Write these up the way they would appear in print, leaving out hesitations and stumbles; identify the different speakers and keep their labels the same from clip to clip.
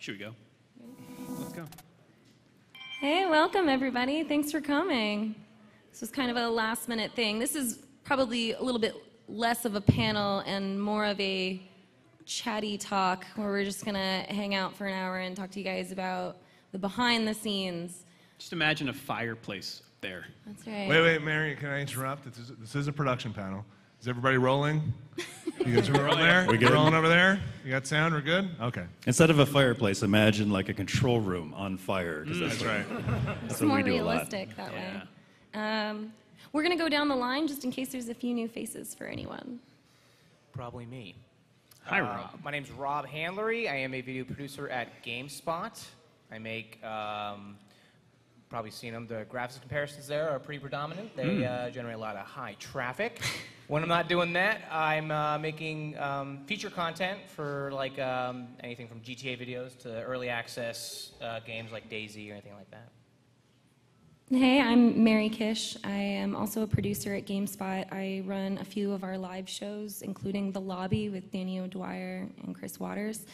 Speaker 1: Should we go? Let's go.
Speaker 2: Hey, welcome everybody. Thanks for coming. This was kind of a last-minute thing. This is probably a little bit less of a panel and more of a chatty talk where we're just going to hang out for an hour and talk to you guys about the behind the scenes.
Speaker 1: Just imagine a fireplace up there.
Speaker 2: That's right.
Speaker 3: Wait, Mary, can I interrupt? This is a production panel. Is everybody rolling? You guys rolling there?
Speaker 4: We good?
Speaker 3: Rolling over there? You got sound? We're good? Okay.
Speaker 4: Instead of a fireplace, imagine like a control room on fire.
Speaker 3: That's right.
Speaker 2: It's more realistic that way. We're going to go down the line just in case there's a few new faces for anyone.
Speaker 5: Probably me.
Speaker 1: Hi, Rob.
Speaker 5: My name's Rob Handlery. I am a video producer at GameSpot. I make, probably seen them, the graphics comparisons there are pretty predominant. They generate a lot of high traffic. When I'm not doing that, I'm making feature content for like anything from GTA videos to early access games like DayZ or anything like that.
Speaker 2: Hey, I'm Mary Kish. I am also a producer at GameSpot. I run a few of our live shows, including The Lobby with Danny O'Dwyer and Chris Waters.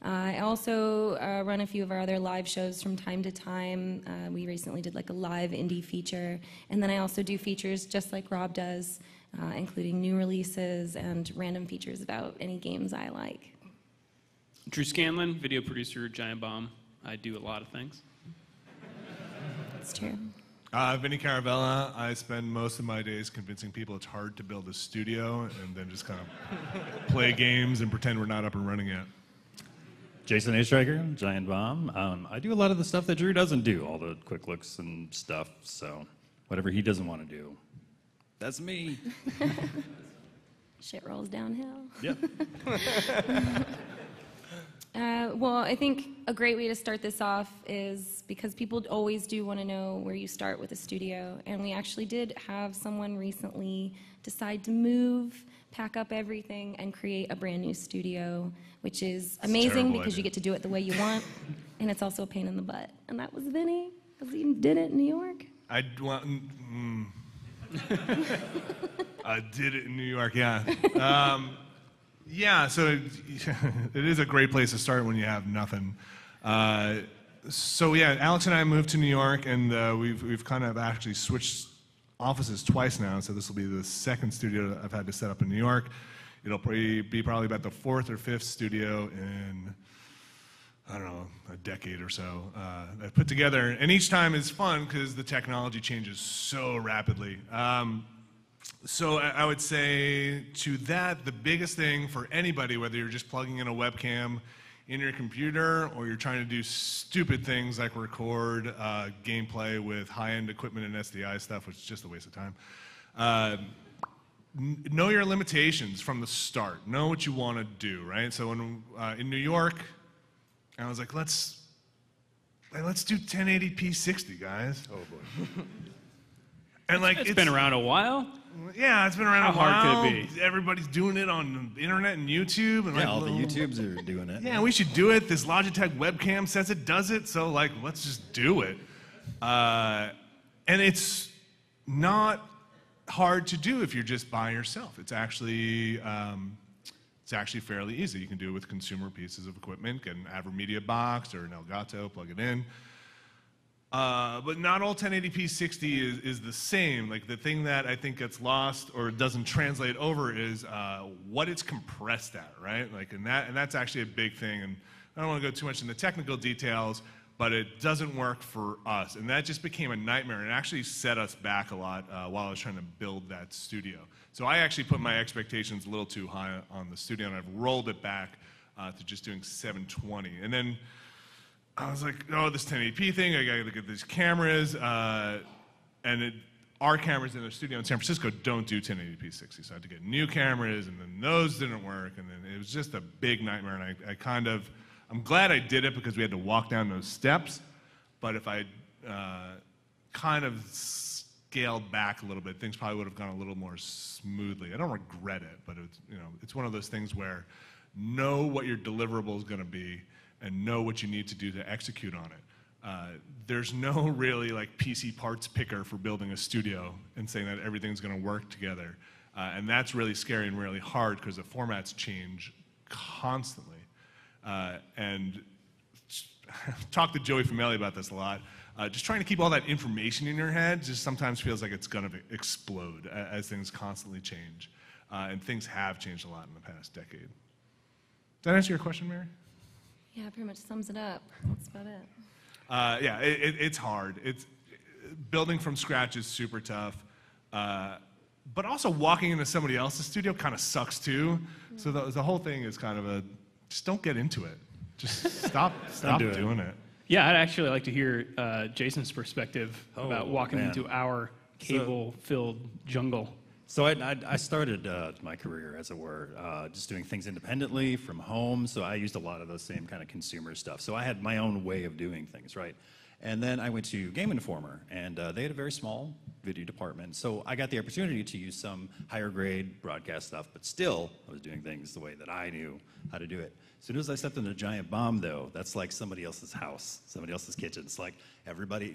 Speaker 2: I also run a few of our other live shows from time to time. We recently did like a live indie feature. And then I also do features just like Rob does, including new releases and random features about any games I like.
Speaker 1: Drew Scanlon, video producer, Giant Bomb. I do a lot of things.
Speaker 2: That's true.
Speaker 3: Vinny Caravella. I spend most of my days convincing people it's hard to build a studio and then just kind of play games and pretend we're not up and running yet.
Speaker 4: Jason A. Striker, Giant Bomb. I do a lot of the stuff that Drew doesn't do, all the quick looks and stuff. So whatever he doesn't want to do, that's me.
Speaker 2: Shit rolls downhill.
Speaker 4: Yep.
Speaker 2: Well, I think a great way to start this off is because people always do want to know where you start with a studio. And we actually did have someone recently decide to move, pack up everything, and create a brand new studio, which is amazing because you get to do it the way you want. And it's also a pain in the butt. And that was Vinny, because he did it in New York.
Speaker 3: I did it in New York, yeah. Yeah, so it is a great place to start when you have nothing. So yeah, Alex and I moved to New York, and we've kind of actually switched offices twice now. So this will be the second studio that I've had to set up in New York. It'll be probably about the fourth or fifth studio in, I don't know, a decade or so that I've put together. And each time is fun because the technology changes so rapidly. So I would say to that, the biggest thing for anybody, whether you're just plugging in a webcam in your computer or you're trying to do stupid things like record gameplay with high-end equipment and SDI stuff, which is just a waste of time, know your limitations from the start. Know what you want to do, right? So when, in New York, I was like, let's do 1080p 60, guys.
Speaker 4: Oh, boy.
Speaker 3: And like
Speaker 1: It's been around a while.
Speaker 3: Yeah, it's been around a
Speaker 1: How
Speaker 3: while.
Speaker 1: hard could it be?
Speaker 3: Everybody's doing it on the internet and YouTube. And
Speaker 4: Yeah,
Speaker 3: like,
Speaker 4: all the YouTubes are doing it.
Speaker 3: Yeah, we should do it. This Logitech webcam says it does it, so like, let's just do it. And it's not hard to do if you're just by yourself. It's actually fairly easy. You can do it with consumer pieces of equipment. Get an AverMedia box or an Elgato, plug it in. But not all 1080p 60 is the same. Like the thing that I think gets lost or doesn't translate over is what it's compressed at, right? Like, and that's actually a big thing. And I don't want to go too much into technical details, but it doesn't work for us. And that just became a nightmare. And it actually set us back a lot while I was trying to build that studio. So I actually put my expectations a little too high on the studio, and I've rolled it back to just doing 720. And then I was like, oh, this 1080p thing, I gotta look at these cameras. Our cameras in the studio in San Francisco don't do 1080p 60, so I had to get new cameras, and then those didn't work, and then it was just a big nightmare, and I'm glad I did it because we had to walk down those steps, but if I kind of scaled back a little bit, things probably would have gone a little more smoothly. I don't regret it, but it's one of those things where know what your deliverable is gonna be, and know what you need to do to execute on it. There's no really like PC parts picker for building a studio and saying that everything's gonna work together. And that's really scary and really hard because the formats change constantly. And talked to Joey Fameli about this a lot. Just trying to keep all that information in your head just sometimes feels like it's going to explode as things constantly change. And things have changed a lot in the past decade. Does that answer your question, Mary?
Speaker 2: Yeah, pretty much sums it up. That's about it.
Speaker 3: Yeah, it's hard. Building from scratch is super tough. But also walking into somebody else's studio kind of sucks too. Yeah. So the whole thing is kind of just don't get into it. Just stop doing it.
Speaker 1: Yeah, I'd actually like to hear Jason's perspective about walking into our cable-filled jungle.
Speaker 4: So I started my career, as it were, just doing things independently from home. So I used a lot of the same kind of consumer stuff. So I had my own way of doing things, right? And then I went to Game Informer, and they had a very small video department. So I got the opportunity to use some higher grade broadcast stuff, but still I was doing things the way that I knew how to do it. As soon as I stepped into Giant Bomb, though, that's like somebody else's house, somebody else's kitchen. It's like everybody,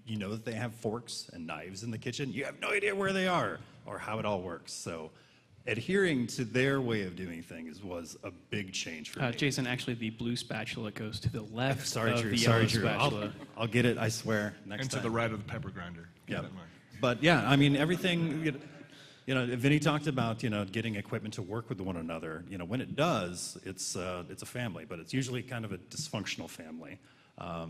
Speaker 4: you know that they have forks and knives in the kitchen. You have no idea where they are or how it all works. So adhering to their way of doing things was a big change for me.
Speaker 1: Jason, actually, the blue spatula goes to the left
Speaker 4: sorry,
Speaker 1: of
Speaker 4: Drew,
Speaker 1: the
Speaker 4: sorry,
Speaker 1: yellow
Speaker 4: Drew.
Speaker 1: spatula.
Speaker 4: I'll get it, I swear, next
Speaker 3: and
Speaker 4: time.
Speaker 3: to the right of the pepper grinder.
Speaker 4: Yeah.
Speaker 3: Keep that in mind.
Speaker 4: But yeah, I mean, everything, Vinny talked about, getting equipment to work with one another. When it does, it's a family, but it's usually kind of a dysfunctional family.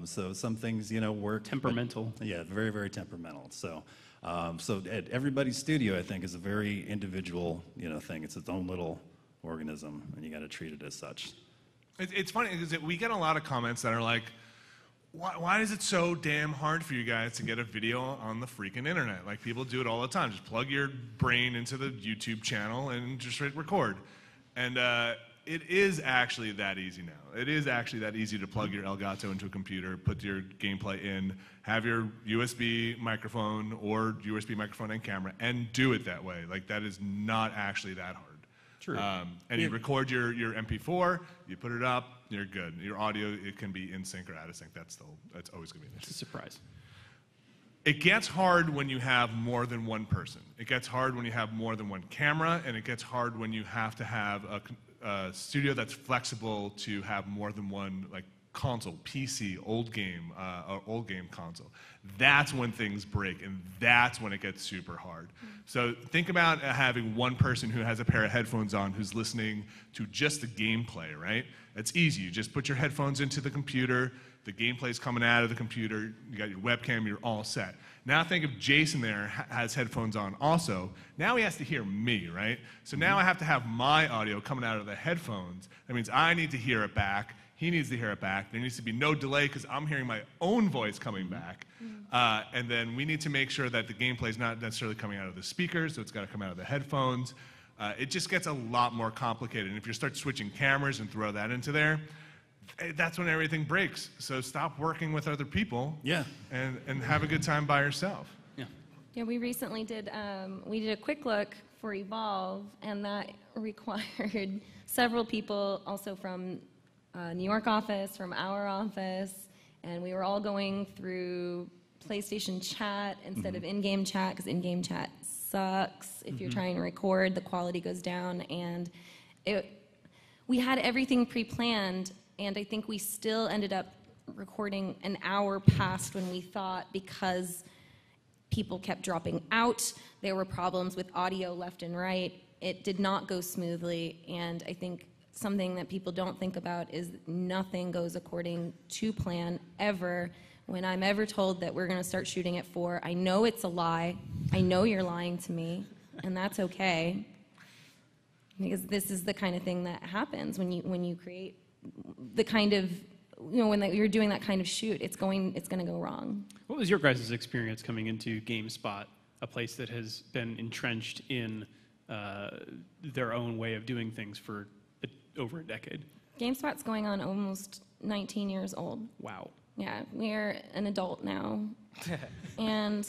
Speaker 4: So some things, work.
Speaker 1: Temperamental.
Speaker 4: But, yeah, very, very temperamental. So at everybody's studio, I think, is a very individual, thing. It's its own little organism, and you got to treat it as such.
Speaker 3: It's funny because we get a lot of comments that are like, why is it so damn hard for you guys to get a video on the freaking internet? Like, people do it all the time. Just plug your brain into the YouTube channel and just hit record. And it is actually that easy now. It is actually that easy to plug your Elgato into a computer, put your gameplay in, have your USB microphone or USB microphone and camera, and do it that way. Like, that is not actually that hard.
Speaker 4: True.
Speaker 3: And you record your MP4, you put it up, you're good. Your audio, it can be in sync or out of sync. That's always going to be an issue.
Speaker 1: It's a surprise.
Speaker 3: It gets hard when you have more than one person. It gets hard when you have more than one camera, and it gets hard when you have to have a studio that's flexible to have more than one console, PC, old game console. That's when things break, and that's when it gets super hard. So think about having one person who has a pair of headphones on who's listening to just the gameplay, right? It's easy. You just put your headphones into the computer, the gameplay's coming out of the computer, you got your webcam, you're all set. Now think if Jason there has headphones on also. Now he has to hear me, right? So now I have to have my audio coming out of the headphones. That means I need to hear it back. He needs to hear it back. There needs to be no delay because I'm hearing my own voice coming back. And then we need to make sure that the gameplay is not necessarily coming out of the speakers, so it's got to come out of the headphones. It just gets a lot more complicated. And if you start switching cameras and throw that into there, that's when everything breaks. So stop working with other people.
Speaker 4: Yeah.
Speaker 3: And have a good time by yourself.
Speaker 1: Yeah.
Speaker 2: Yeah, we recently did a quick look for Evolve, and that required several people also from New York office, from our office, and we were all going through PlayStation chat instead of in-game chat, because in-game chat sucks. If you're trying to record, the quality goes down, and we had everything pre-planned, and I think we still ended up recording an hour past when we thought, because people kept dropping out. There were problems with audio left and right. It did not go smoothly, and I think something that people don't think about is nothing goes according to plan ever. When I'm ever told that we're going to start shooting at 4, I know it's a lie. I know you're lying to me, and that's okay, because this is the kind of thing that happens when you create the kind of, when you're doing that kind of shoot. It's going to go wrong.
Speaker 1: What was your guys' experience coming into GameSpot, a place that has been entrenched in their own way of doing things for over a decade?
Speaker 2: GameSpot's going on almost 19 years old.
Speaker 1: Wow.
Speaker 2: Yeah, we're an adult now. And,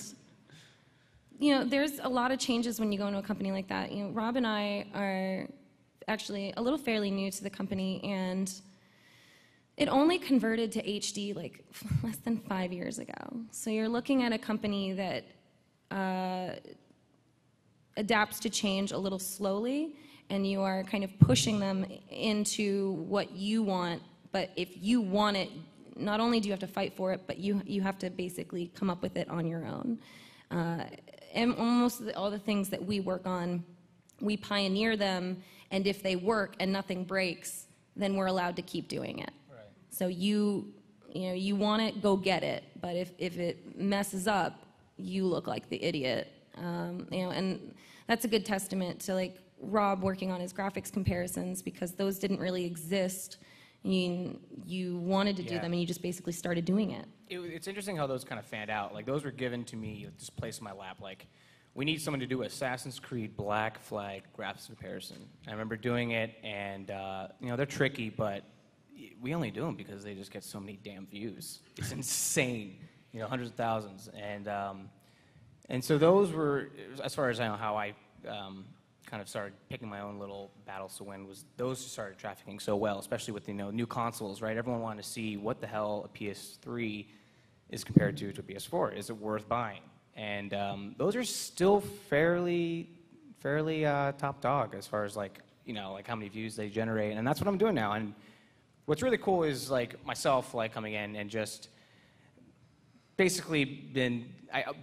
Speaker 2: there's a lot of changes when you go into a company like that. Rob and I are actually a little fairly new to the company, and it only converted to HD less than 5 years ago. So you're looking at a company that adapts to change a little slowly, and you are kind of pushing them into what you want. But if you want it, not only do you have to fight for it, but you have to basically come up with it on your own. And almost all the things that we work on, we pioneer them, and if they work and nothing breaks, then we're allowed to keep doing it. Right. So you want it, go get it. But if it messes up, you look like the idiot. And that's a good testament to like Rob working on his graphics comparisons, because those didn't really exist. I mean, you wanted to do them, and you just basically started doing it.
Speaker 5: It's interesting how those kind of fanned out. Like, those were given to me, just placed in my lap. Like, we need someone to do Assassin's Creed Black Flag graphics comparison. I remember doing it, and they're tricky, but we only do them because they just get so many damn views. It's insane, hundreds of thousands. And so those were, as far as I know, how I kind of started picking my own little battles to win, was those who started trafficking so well, especially with new consoles, right? Everyone wanted to see what the hell a PS3 is compared to a PS4. Is it worth buying? And those are still fairly top dog as far as like how many views they generate, and that's what I'm doing now. And what's really cool is like myself coming in and just basically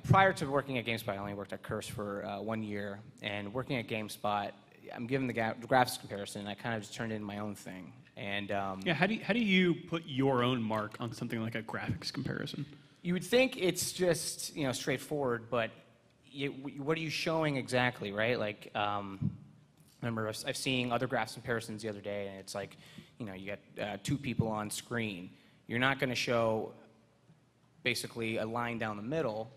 Speaker 5: prior to working at GameSpot, I only worked at Curse for 1 year, and working at GameSpot, I'm given the graphics comparison, and I kind of just turned it into my own thing. And
Speaker 1: how do you put your own mark on something like a graphics comparison?
Speaker 5: You would think it's just straightforward, but what are you showing exactly, right? Like, remember I've seen other graphics comparisons the other day, and it's like, you got 2 people on screen. You're not going to show basically a line down the middle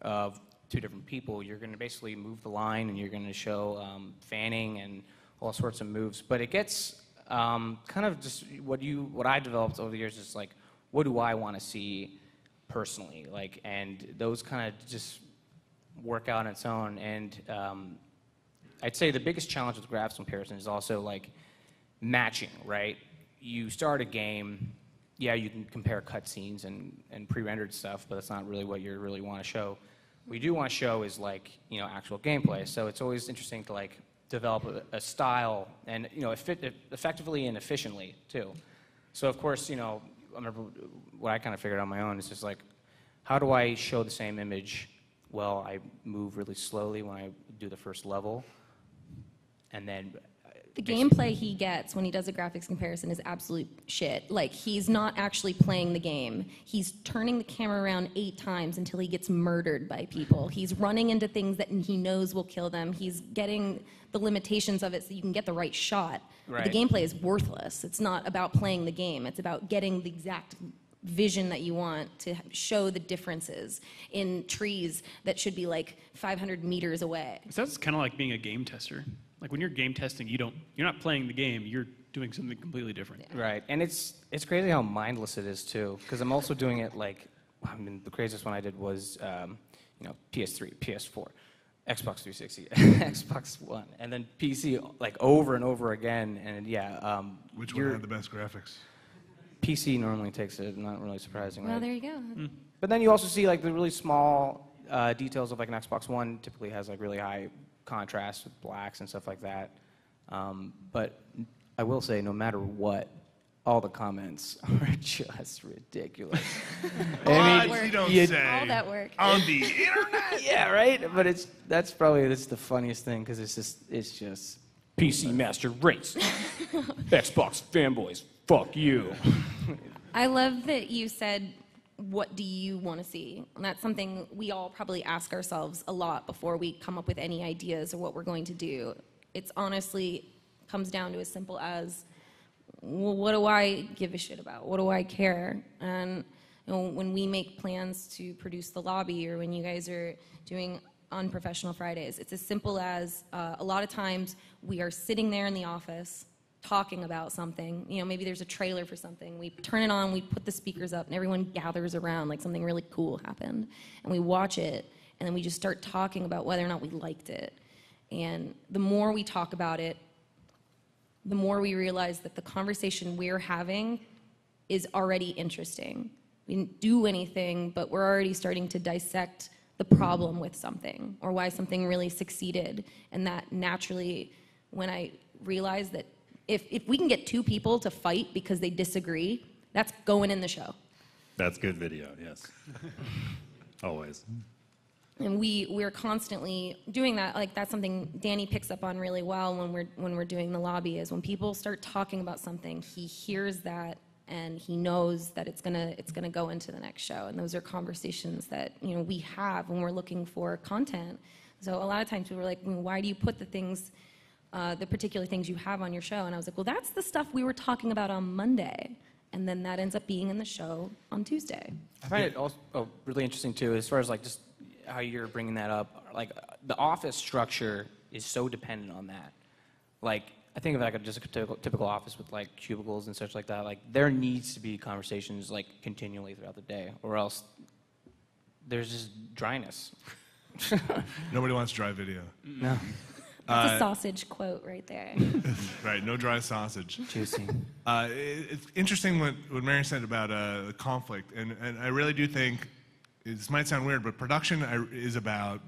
Speaker 5: of 2 different people. You're going to basically move the line, and you're going to show fanning and all sorts of moves. But it gets kind of just what I developed over the years is like, what do I want to see personally? Like, and those kind of just work out on its own. And I'd say the biggest challenge with graphics comparison is also like matching, right? You start a game, yeah, you can compare cutscenes and pre-rendered stuff, but that's not really what you really want to show. What you do want to show is like, actual gameplay. So it's always interesting to like develop a style and, effectively and efficiently too. So of course, I remember what I kind of figured out on my own is just like, how do I show the same image? Well, I move really slowly when I do the first level, and then
Speaker 2: the gameplay he gets when he does a graphics comparison is absolute shit. Like, he's not actually playing the game. He's turning the camera around 8 times until he gets murdered by people. He's running into things that he knows will kill them. He's getting the limitations of it so you can get the right shot.
Speaker 5: Right.
Speaker 2: The gameplay is worthless. It's not about playing the game. It's about getting the exact vision that you want to show the differences in trees that should be like 500 meters away.
Speaker 1: So that's kind of like being a game tester. Like when you're game testing, you're not playing the game, you're doing something completely different.
Speaker 2: Yeah.
Speaker 5: Right, and it's crazy how mindless it is too, because I'm also doing it like, the craziest one I did was, PS3, PS4, Xbox 360, Xbox One, and then PC like over and over again, and yeah.
Speaker 3: Which one had the best graphics?
Speaker 5: PC normally takes it, not really surprising.
Speaker 2: Well,
Speaker 5: right?
Speaker 2: there you go.
Speaker 5: But then you also see like the really small details of like an Xbox One typically has like really high contrast with blacks and stuff like that. But I will say, no matter what, all the comments are just ridiculous.
Speaker 3: You don't say.
Speaker 2: All that work.
Speaker 3: On the internet?
Speaker 5: Yeah, right? But that's probably the funniest thing, because it's just PC Master Race. Xbox fanboys, fuck you.
Speaker 2: I love that you said, what do you want to see? And that's something we all probably ask ourselves a lot before we come up with any ideas or what we're going to do. It's honestly comes down to as simple as, well, what do I give a shit about? What do I care? And when we make plans to produce the lobby, or when you guys are doing Unprofessional Fridays, it's as simple as a lot of times we are sitting there in the office talking about something. Maybe there's a trailer for something. We turn it on, we put the speakers up, and everyone gathers around like something really cool happened. And we watch it, and then we just start talking about whether or not we liked it. And the more we talk about it, the more we realize that the conversation we're having is already interesting. We didn't do anything, but we're already starting to dissect the problem with something, or why something really succeeded. And that naturally, when I realized that if we can get 2 people to fight because they disagree, that's going in the show.
Speaker 4: That's good video, yes. Always.
Speaker 2: And we're constantly doing that. Like, that's something Danny picks up on really well when we're doing the lobby, is when people start talking about something, he hears that and he knows that it's gonna go into the next show. And those are conversations that, you know, we have when we're looking for content. So a lot of times people were like, well, why do you put the particular things you have on your show? And I was like, well, that's the stuff we were talking about on Monday. And then that ends up being in the show on Tuesday.
Speaker 5: I find it also really interesting too, as far as like just how you're bringing that up. Like the office structure is so dependent on that. Like I think of like just a typical office with like cubicles and such like that. Like there needs to be conversations like continually throughout the day, or else there's just dryness.
Speaker 3: Nobody wants dry video.
Speaker 5: No.
Speaker 2: That's a sausage quote right there.
Speaker 3: Right, no dry sausage.
Speaker 5: Juicy.
Speaker 3: It's interesting what Mary said about conflict, and I really do think, this might sound weird, but production is about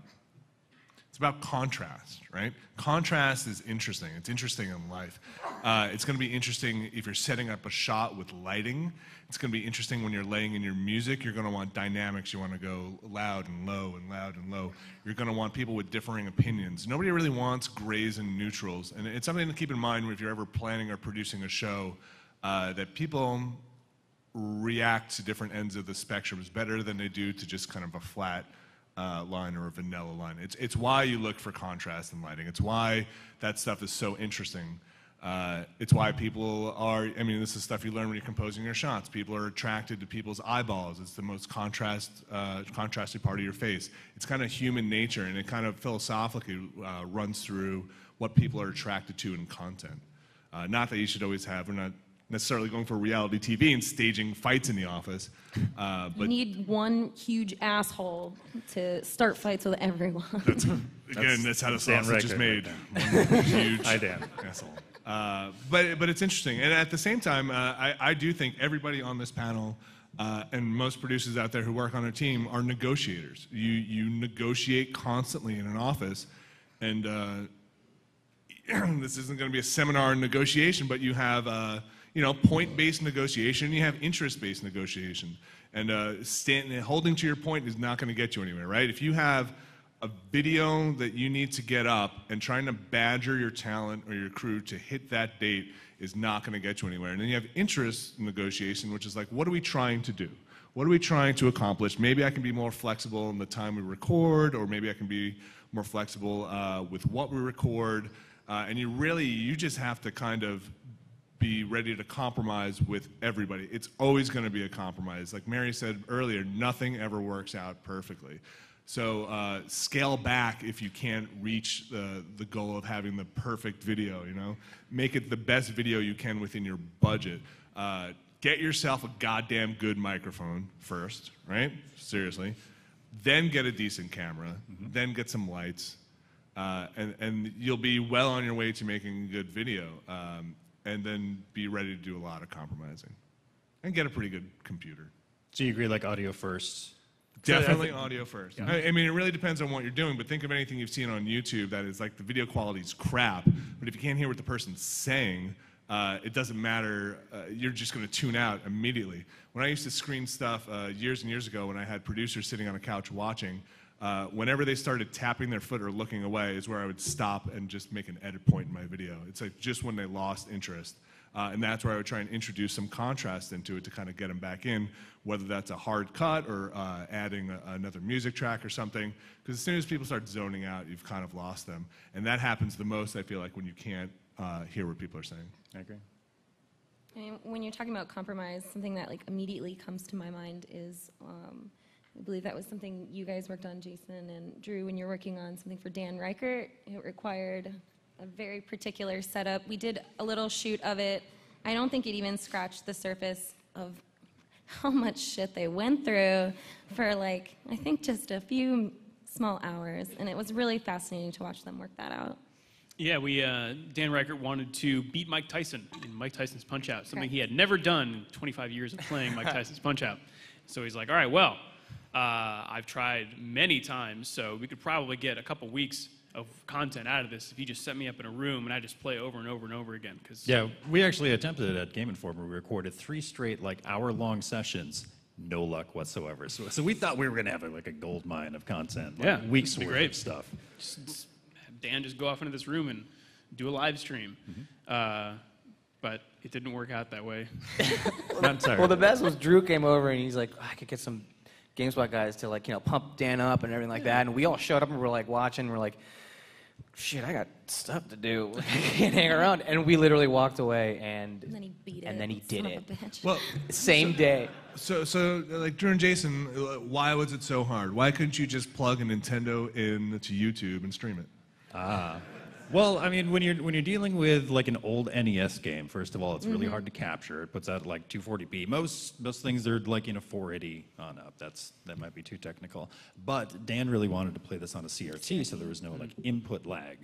Speaker 3: contrast, right? Contrast is interesting. It's interesting in life. It's going to be interesting if you're setting up a shot with lighting. It's going to be interesting when you're laying in your music. You're going to want dynamics. You want to go loud and low and loud and low. You're going to want people with differing opinions. Nobody really wants grays and neutrals. And it's something to keep in mind if you're ever planning or producing a show, that people react to different ends of the spectrum better than they do to just kind of a flat line or a vanilla line. It's why you look for contrast in lighting. It's why that stuff is so interesting. It's why people are, I mean, this is stuff you learn when you're composing your shots. People are attracted to people's eyeballs. It's the most contrasted part of your face. It's kind of human nature, and it kind of philosophically runs through what people are attracted to in content. Not that you should always have, we're not necessarily going for reality TV and staging fights in the office. But
Speaker 2: You need one huge asshole to start fights with everyone.
Speaker 3: That's how the
Speaker 4: Dan
Speaker 3: sausage is
Speaker 4: Reichert
Speaker 3: made.
Speaker 4: right
Speaker 3: One huge
Speaker 4: Hi, Dan.
Speaker 3: asshole. But it's interesting, and at the same time, I do think everybody on this panel and most producers out there who work on a team are negotiators. You negotiate constantly in an office, and this isn't going to be a seminar on negotiation, but you have point-based negotiation, you have interest-based negotiation, and holding to your point is not going to get you anywhere, right? If you have a video that you need to get up and trying to badger your talent or your crew to hit that date is not going to get you anywhere. And then you have interest negotiation, which is like, what are we trying to do? What are we trying to accomplish? Maybe I can be more flexible in the time we record, or maybe I can be more flexible with what we record. And you just have to kind of be ready to compromise with everybody. It's always going to be a compromise. Like Mary said earlier, nothing ever works out perfectly. So scale back if you can't reach the goal of having the perfect video, Make it the best video you can within your budget. Get yourself a goddamn good microphone first, right? Seriously. Then get a decent camera. Then get some lights. And you'll be well on your way to making a good video. And then be ready to do a lot of compromising. And get a pretty good computer.
Speaker 4: So you agree, like audio first?
Speaker 3: Definitely audio first. Yeah. I mean, it really depends on what you're doing, but think of anything you've seen on YouTube that is like the video quality is crap, but if you can't hear what the person's saying, it doesn't matter. You're just going to tune out immediately. When I used to screen stuff years and years ago, when I had producers sitting on a couch watching, whenever they started tapping their foot or looking away is where I would stop and just make an edit point in my video. It's like just when they lost interest. And that's where I would try and introduce some contrast into it to kind of get them back in, whether that's a hard cut or adding another music track or something. Because as soon as people start zoning out, you've kind of lost them. And that happens the most, I feel like, when you can't hear what people are saying.
Speaker 4: I agree.
Speaker 2: And when you're talking about compromise, something that like immediately comes to my mind is, I believe that was something you guys worked on, Jason and Drew, when you're working on something for Dan Reichert. It required a very particular setup. We did a little shoot of it. I don't think it even scratched the surface of how much shit they went through for like, I think just a few small hours. And it was really fascinating to watch them work that out.
Speaker 1: Yeah, Dan Reichert wanted to beat Mike Tyson in Mike Tyson's Punch-Out, something he had never done in 25 years of playing Mike Tyson's Punch-Out. So he's like, all right, well, I've tried many times, so we could probably get a couple weeks of content out of this if you just set me up in a room and I just play over and over and over again.
Speaker 4: Yeah, we actually attempted it at Game Informer. We recorded 3 straight, like, hour-long sessions, no luck whatsoever. So we thought we were going to have like a gold mine of content, like
Speaker 1: Yeah,
Speaker 4: weeks
Speaker 1: it'd be
Speaker 4: worth
Speaker 1: great.
Speaker 4: of stuff.
Speaker 1: Just have Dan just go off into this room and do a live stream. But it didn't work out that way.
Speaker 4: Not entirely.
Speaker 5: Well, the best was Drew came over and he's like, I could get some GameSpot guys to like, pump Dan up and everything like that. And we all showed up and we're like watching. We're like, shit, I got stuff to do. I can't hang around. And we literally walked away and
Speaker 2: And then he beat it.
Speaker 5: And then he did
Speaker 2: Son
Speaker 5: it.
Speaker 2: of a bitch.
Speaker 3: Well,
Speaker 5: same day.
Speaker 3: so like Drew and Jason, why was it so hard? Why couldn't you just plug a Nintendo into YouTube and stream it?
Speaker 4: Well, I mean, when you're dealing with like an old NES game, first of all, it's really hard to capture. It puts out like 240p. Most things are like 480 on up. That might be too technical. But Dan really wanted to play this on a CRT, so there was no like input lag.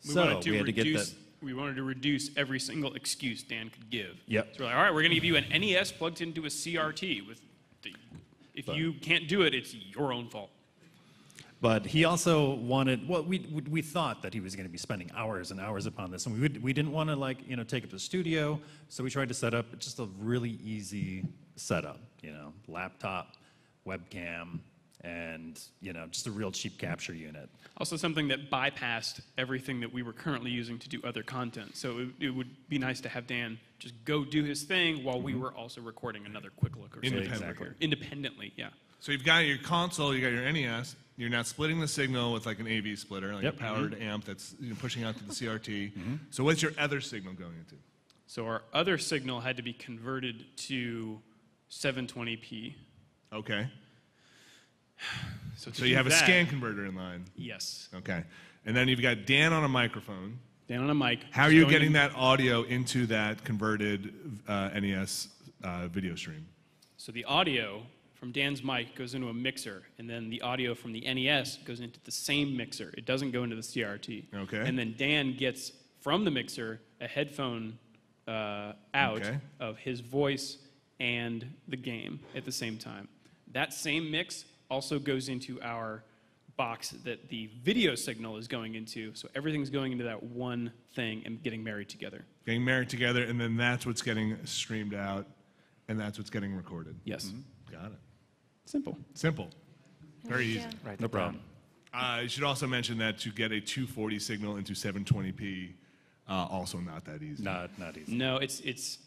Speaker 1: We
Speaker 4: So
Speaker 1: wanted to
Speaker 4: we had to get
Speaker 1: reduce.
Speaker 4: that.
Speaker 1: We wanted to reduce every single excuse Dan could give.
Speaker 4: Yep.
Speaker 1: So we're like, all right, we're going to give you an NES plugged into a CRT. If you can't do it, it's your own fault.
Speaker 4: But he also wanted. Well, we thought that he was going to be spending hours and hours upon this, and we didn't want to like take up the studio, so we tried to set up just a really easy setup. Laptop, webcam, and just a real cheap capture unit.
Speaker 1: Also something that bypassed everything that we were currently using to do other content. So it would be nice to have Dan just go do his thing while we were also recording another quick look or something.
Speaker 3: Independently.
Speaker 1: Independently, yeah.
Speaker 3: So you've got your console, you got your NES. You're not splitting the signal with like an AV splitter, like
Speaker 4: Yep.
Speaker 3: a powered amp that's pushing out to the CRT. So what's your other signal going into?
Speaker 1: So our other signal had to be converted to 720p.
Speaker 3: Okay.
Speaker 1: So
Speaker 3: So you have a scan converter in line.
Speaker 1: Yes.
Speaker 3: Okay. And then you've got Dan on a microphone.
Speaker 1: Dan on a mic.
Speaker 3: How are
Speaker 1: just
Speaker 3: you
Speaker 1: going
Speaker 3: getting
Speaker 1: in-
Speaker 3: that audio into that converted NES video stream?
Speaker 1: So the audio from Dan's mic goes into a mixer, and then the audio from the NES goes into the same mixer. It doesn't go into the CRT.
Speaker 3: Okay.
Speaker 1: And then Dan gets from the mixer a headphone out
Speaker 3: Okay.
Speaker 1: of his voice and the game at the same time. That same mix also goes into our box that the video signal is going into. So everything's going into that one thing and getting married together.
Speaker 3: Getting married together, and then that's what's getting streamed out, and that's what's getting recorded.
Speaker 1: Yes.
Speaker 3: Got it.
Speaker 1: Simple.
Speaker 3: Simple. Very easy.
Speaker 2: Yeah.
Speaker 5: Right.
Speaker 4: No problem.
Speaker 3: I should also mention that to get a 240 signal into 720p, also not that easy.
Speaker 4: Not easy.
Speaker 1: No, it's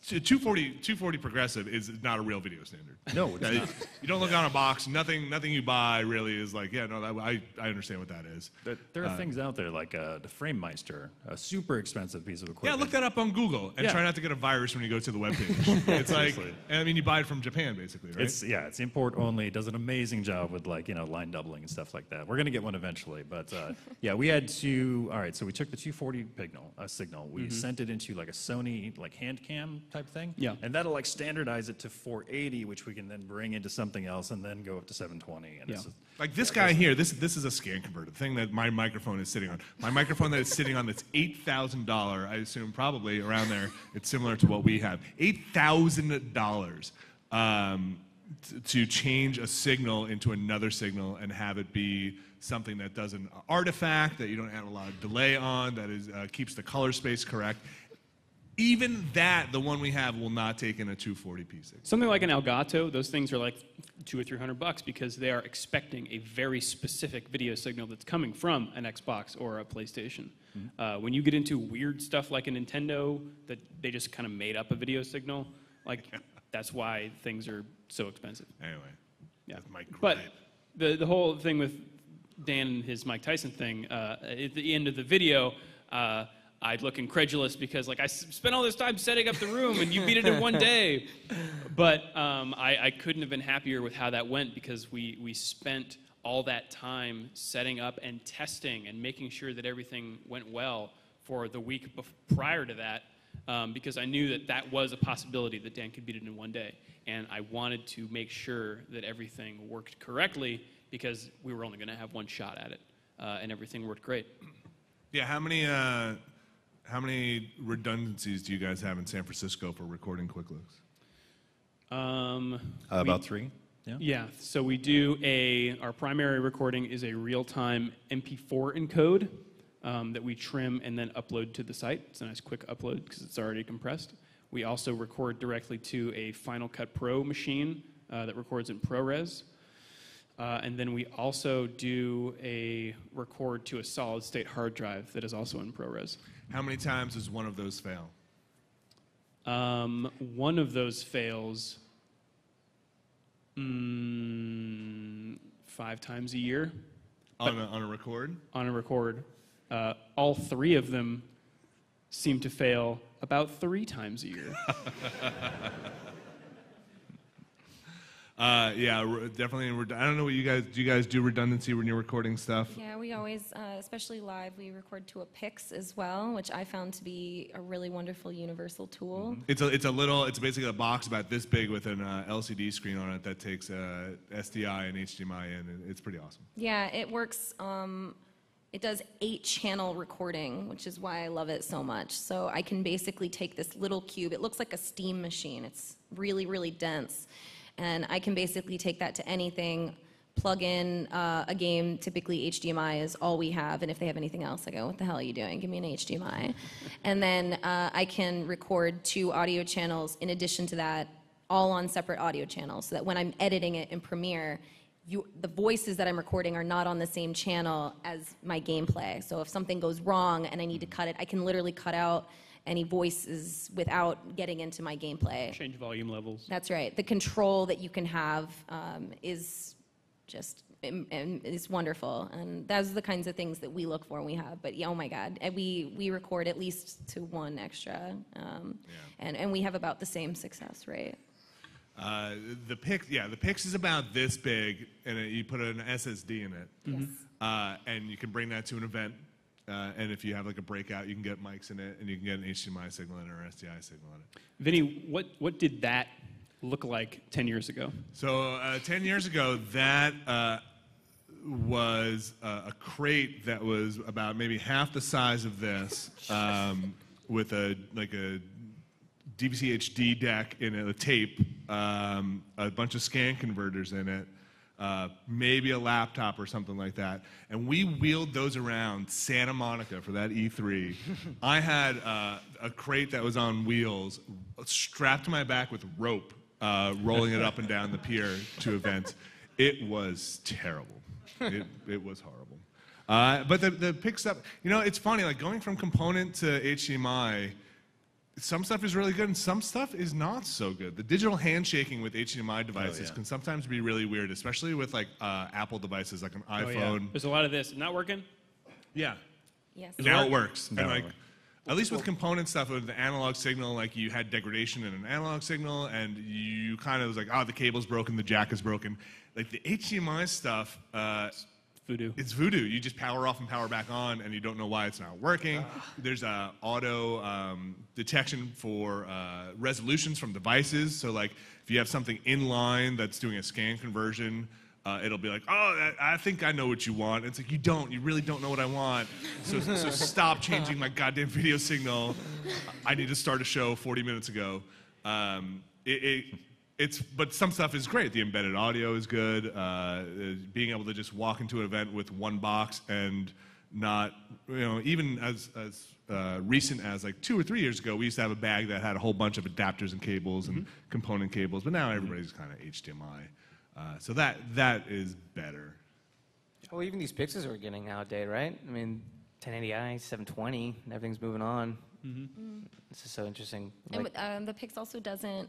Speaker 3: 240 progressive is not a real video standard.
Speaker 4: No, it's not.
Speaker 3: You don't look on a box. Nothing you buy really is like, yeah, no, I understand what that is.
Speaker 4: There are things out there like the FrameMeister, a super expensive piece of
Speaker 3: Yeah,
Speaker 4: equipment.
Speaker 3: look that up on Google and
Speaker 4: Yeah.
Speaker 3: try not to get a virus when you go to the webpage. It's like,
Speaker 4: Seriously.
Speaker 3: I mean, you buy it from Japan basically, right?
Speaker 4: It's import only. It does an amazing job with like line doubling and stuff like that. We're gonna get one eventually, but yeah, we had to. All right, so we took the 240 signal. We sent it into like a Sony like hand cam type thing.
Speaker 1: Yeah.
Speaker 4: And that'll like standardize it to 480, which we can then bring into something else and then go up to 720. And it's
Speaker 1: Yeah.
Speaker 3: Like this guy here, this is a scan converter, the thing that my microphone is sitting on. My microphone that is sitting on that's $8,000, I assume probably around there. It's similar to what we have. $8,000 to change a signal into another signal and have it be something that does an artifact, that you don't add a lot of delay on, that is keeps the color space correct. Even that, the one we have, will not take in a 240p signal.
Speaker 1: something like an Elgato. Those things are like $200 or $300 because they are expecting a very specific video signal that's coming from an Xbox or a PlayStation. When you get into weird stuff like a Nintendo that they just kind of made up a video signal, like that's why things are so expensive.
Speaker 3: Anyway,
Speaker 1: Yeah.
Speaker 3: that's my
Speaker 1: But
Speaker 3: gripe.
Speaker 1: the whole thing with Dan and his Mike Tyson thing, at the end of the video, I'd look incredulous because like I spent all this time setting up the room and you beat it in one day. But I couldn't have been happier with how that went because we spent all that time setting up and testing and making sure that everything went well for the week prior to that. Because I knew that was a possibility that Dan could beat it in one day. And I wanted to make sure that everything worked correctly because we were only going to have one shot at it. And everything worked great.
Speaker 3: Yeah, how many redundancies do you guys have in San Francisco for recording quick looks?
Speaker 4: about 3. Yeah.
Speaker 1: Yeah, so we do our primary recording is a real-time MP4 encode that we trim and then upload to the site. It's a nice quick upload because it's already compressed. We also record directly to a Final Cut Pro machine that records in ProRes. And then we also do a record to a solid-state hard drive that is also in ProRes.
Speaker 3: How many times does one of those fail?
Speaker 1: One of those fails 5 times a year.
Speaker 3: On a record?
Speaker 1: On a record. All 3 of them seem to fail about 3 times a year.
Speaker 3: Definitely. I don't know what you guys do. You guys do redundancy when you're recording stuff?
Speaker 2: Yeah, we always, especially live, we record to a PIX as well, which I found to be a really wonderful universal tool.
Speaker 3: Mm-hmm. It's basically a box about this big with an LCD screen on it that takes SDI and HDMI in. And it's pretty awesome.
Speaker 2: Yeah, it works. It does 8-channel recording, which is why I love it so much. So I can basically take this little cube. It looks like a steam machine. It's really, really dense. And I can basically take that to anything, plug in a game. Typically, HDMI is all we have. And if they have anything else, I go, what the hell are you doing? Give me an HDMI. And then I can record 2 audio channels in addition to that, all on separate audio channels, so that when I'm editing it in Premiere, the voices that I'm recording are not on the same channel as my gameplay. So if something goes wrong and I need to cut it, I can literally cut out any voices without getting into my gameplay.
Speaker 1: Change volume levels.
Speaker 2: That's right. The control that you can have is just is wonderful, and those are the kinds of things that we look for when we have. But oh my God, we record at least to 1 extra, and we have about the same success rate.
Speaker 3: The PIX is about this big, and you put an SSD in it.
Speaker 2: Yes.
Speaker 3: And you can bring that to an event. And if you have like a breakout, you can get mics in it, and you can get an HDMI signal in it or SDI signal in it.
Speaker 1: Vinny, what did that look like 10 years ago?
Speaker 3: So 10 years ago, that was a crate that was about maybe half the size of this, with a DVC HD deck in it, a tape, a bunch of scan converters in it. Maybe a laptop or something like that. And we wheeled those around Santa Monica for that E3. I had a crate that was on wheels strapped to my back with rope, rolling it up and down the pier to events. It was terrible. It was horrible. But the PIX up, it's funny, like going from component to HDMI, some stuff is really good and some stuff is not so good. The digital handshaking with HDMI devices can sometimes be really weird, especially with like Apple devices, like an iPhone.
Speaker 1: There's a lot of this. Not working?
Speaker 3: Yeah.
Speaker 2: Yes.
Speaker 3: Now it works.
Speaker 4: Now
Speaker 3: And at least with component stuff, with the analog signal, like you had degradation in an analog signal, and you kind of was like, the cable's broken, the jack is broken. Like the HDMI stuff,
Speaker 1: Voodoo.
Speaker 3: it's voodoo. You just power off and power back on, and you don't know why it's not working. There's auto detection for resolutions from devices. So, like, if you have something in line that's doing a scan conversion, it'll be like, I think I know what you want. It's like, you don't. You really don't know what I want. So stop changing my goddamn video signal. I need to start a show 40 minutes ago. But some stuff is great. The embedded audio is good. Being able to just walk into an event with one box and not, even as recent as like 2 or 3 years ago, we used to have a bag that had a whole bunch of adapters and cables and component cables. But now everybody's kind of HDMI. So that is better.
Speaker 5: Well, even these Pixes are getting outdated, right? I mean, 1080i, 720, everything's moving on. This is so interesting.
Speaker 2: And the PIX also doesn't.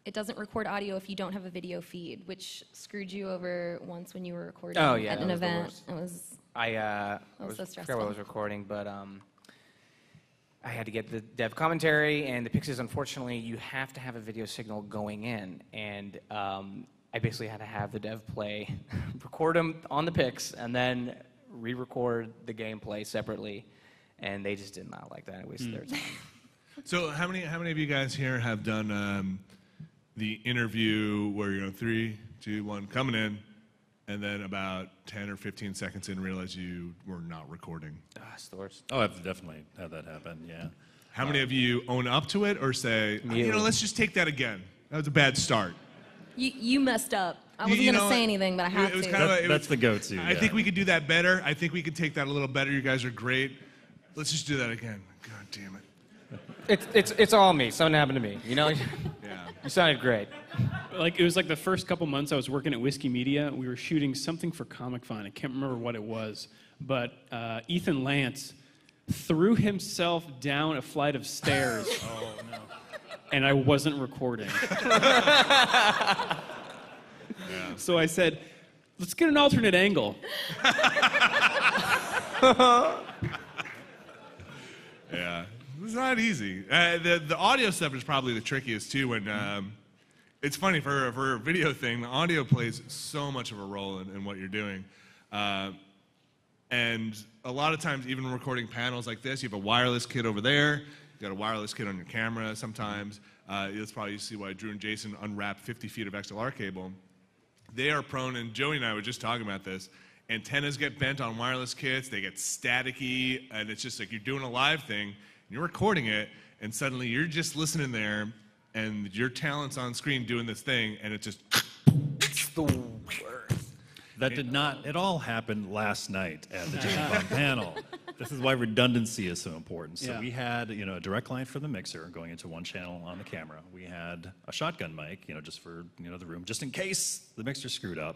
Speaker 2: It doesn't record audio if you don't have a video feed, which screwed you over once when you were recording at an event. It was.
Speaker 5: I
Speaker 2: was so
Speaker 5: forgot
Speaker 2: stressful.
Speaker 5: what I was recording, but I had to get the dev commentary, and the Pixes, unfortunately, you have to have a video signal going in, and I basically had to have the dev play, record them on the Pix, and then re-record the gameplay separately, and they just did not like that. It wasted their time.
Speaker 3: So how many of you guys here have done the interview where 3, 2, 1, coming in, and then about 10 or 15 seconds in realize you were not recording?
Speaker 5: It's the worst.
Speaker 4: Oh, I've definitely had that happen, yeah.
Speaker 3: How many of you own up to it or say, let's just take that again? That was a bad start.
Speaker 2: You messed up. I wasn't going to say anything, but I had to.
Speaker 4: That's the go-to.
Speaker 3: I think we could do that better. I think we could take that a little better. You guys are great. Let's just do that again. God damn it.
Speaker 5: It's all me. Something happened to me. You know.
Speaker 3: Yeah.
Speaker 5: You sounded great.
Speaker 1: Like, it was like the first couple months I was working at Whiskey Media. We were shooting something for Comic-Con. I can't remember what it was. But Ethan Lance threw himself down a flight of stairs. Oh, no. And I wasn't recording.
Speaker 3: Yeah.
Speaker 1: So I said, let's get an alternate angle.
Speaker 3: Yeah. It's not easy. The audio stuff is probably the trickiest, too, when... it's funny, for a video thing, the audio plays so much of a role in what you're doing. And a lot of times, even recording panels like this, you have a wireless kit over there, you got a wireless kit on your camera sometimes. That's probably you see why Drew and Jason unwrapped 50 feet of XLR cable. They are prone, and Joey and I were just talking about this, antennas get bent on wireless kits, they get staticky, and it's just like you're doing a live thing, and you're recording it, and suddenly you're just listening there, and your talent's on screen doing this thing, and it just...
Speaker 5: It's the worst.
Speaker 4: That did not at all happen last night at the Giant Bomb panel. This is why redundancy is so important. So we had, a direct line for the mixer going into one channel on the camera. We had a shotgun mic, just for, the room, just in case the mixer screwed up.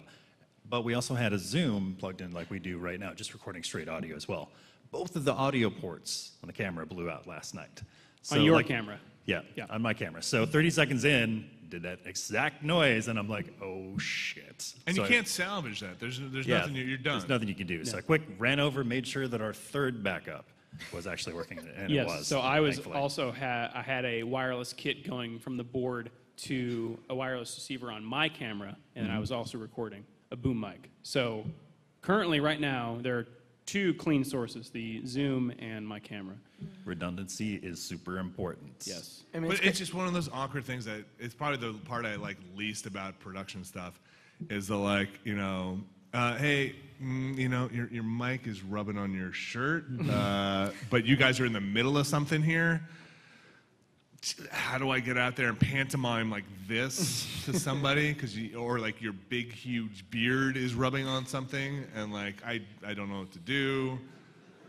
Speaker 4: But we also had a Zoom plugged in like we do right now, just recording straight audio as well. Both of the audio ports on the camera blew out last night. So,
Speaker 1: On your camera?
Speaker 4: Yeah, on my camera. So 30 seconds in, did that exact noise, and I'm like, oh, shit.
Speaker 3: And
Speaker 4: so
Speaker 3: you can't salvage that. There's nothing, you're done.
Speaker 4: There's nothing you can do. So I quick ran over, made sure that our third backup was actually working, and
Speaker 1: Yes,
Speaker 4: it was.
Speaker 1: so I was
Speaker 4: thankfully.
Speaker 1: also I had a wireless kit going from the board to a wireless receiver on my camera, and then I was also recording a boom mic. So currently, right now, there are two clean sources, the Zoom and my camera.
Speaker 4: Redundancy is super important.
Speaker 1: Yes.
Speaker 5: I mean,
Speaker 3: But it's just one of those awkward things that it's probably the part I like least about production stuff is the hey, your mic is rubbing on your shirt, but you guys are in the middle of something here. How do I get out there and pantomime like this to somebody? Or like your big, huge beard is rubbing on something, and like I don't know what to do.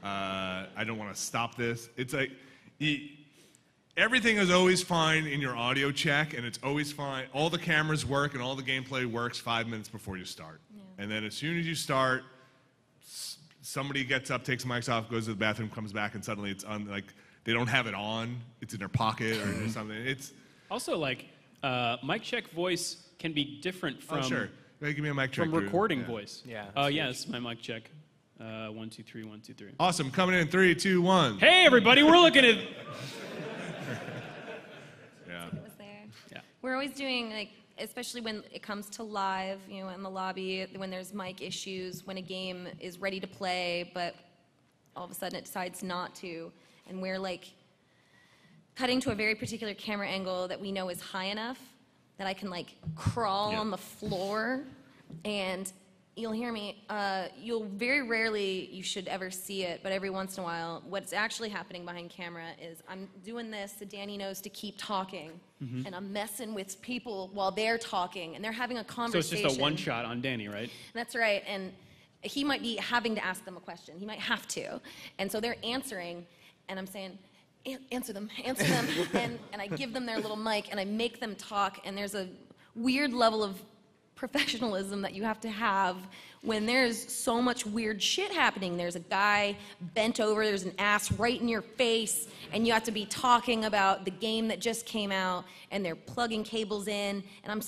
Speaker 3: I don't want to stop this. It's like everything is always fine in your audio check, and it's always fine. All the cameras work and all the gameplay works 5 minutes before you start. Yeah. And then as soon as you start, somebody gets up, takes the mics off, goes to the bathroom, comes back, and suddenly it's on like. They don't have it on. It's in their pocket or something. It's
Speaker 1: also like mic check voice can be different from
Speaker 3: sure. Hey, give me a mic check.
Speaker 1: from recording
Speaker 3: Drew.
Speaker 1: voice.
Speaker 5: Yeah.
Speaker 1: Yes, my mic check. 1 2 3 1 2 3.
Speaker 3: Awesome. Coming in 3, 2, 1.
Speaker 1: Hey everybody, we're looking at.
Speaker 3: Yeah.
Speaker 2: It was there.
Speaker 1: Yeah.
Speaker 2: We're always doing, especially when it comes to live, in the lobby, when there's mic issues, when a game is ready to play, but all of a sudden it decides not to. And we're cutting to a very particular camera angle that we know is high enough that I can crawl on the floor, and you'll hear me. You'll very rarely, you should ever see it, but every once in a while, what's actually happening behind camera is I'm doing this so Danny knows to keep talking, and I'm messing with people while they're talking, and they're having a
Speaker 1: So
Speaker 2: conversation.
Speaker 1: it's just a one shot on Danny, right?
Speaker 2: That's right, and he might be having to ask them a question. He might have to, and so they're answering. And I'm saying, answer them, and I give them their little mic, and I make them talk, and there's a weird level of professionalism that you have to have when there's so much weird shit happening. There's a guy bent over, there's an ass right in your face, and you have to be talking about the game that just came out, and they're plugging cables in, and I'm,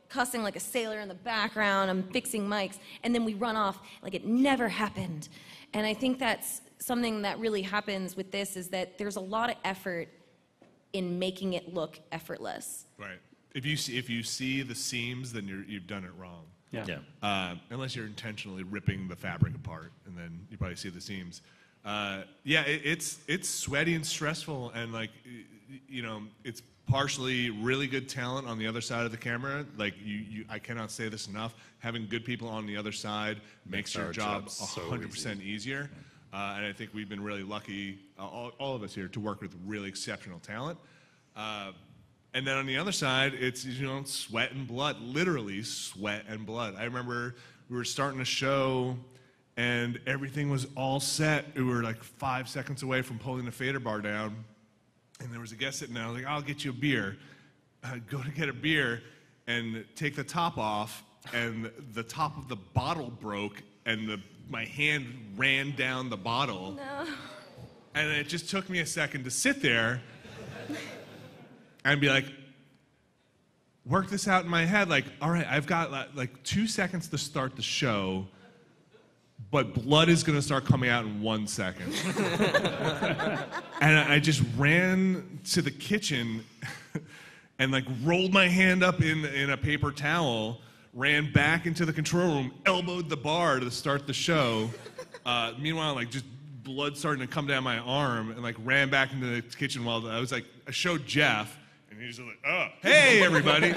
Speaker 2: cussing like a sailor in the background, I'm fixing mics, and then we run off like it never happened. And I think that's something that really happens with this is that there's a lot of effort in making it look effortless.
Speaker 3: Right. If you see the seams, then you've done it wrong.
Speaker 1: Yeah.
Speaker 3: Unless you're intentionally ripping the fabric apart, and then you probably see the seams. It's sweaty and stressful, and it's partially really good talent on the other side of the camera. I cannot say this enough. Having good people on the other side makes your job 100% easier. And I think we've been really lucky, all of us here, to work with really exceptional talent. And then on the other side, it's sweat and blood, literally sweat and blood. I remember we were starting a show, and everything was all set. We were 5 seconds away from pulling the fader bar down, and there was a guest sitting there. I was like, I'll get you a beer. I'd go to get a beer and take the top off, and the top of the bottle broke, and my hand ran down the bottle.
Speaker 2: No.
Speaker 3: And it just took me a second to sit there and be like, work this out in my head. Like, all right, I've got like 2 seconds to start the show, but blood is going to start coming out in 1 second. And I just ran to the kitchen and like rolled my hand up in a paper towel, ran back into the control room, elbowed the bar to start the show. Meanwhile, like just blood starting to come down my arm, and like ran back into the kitchen while I was like, I showed Jeff, and he was like, oh, hey everybody.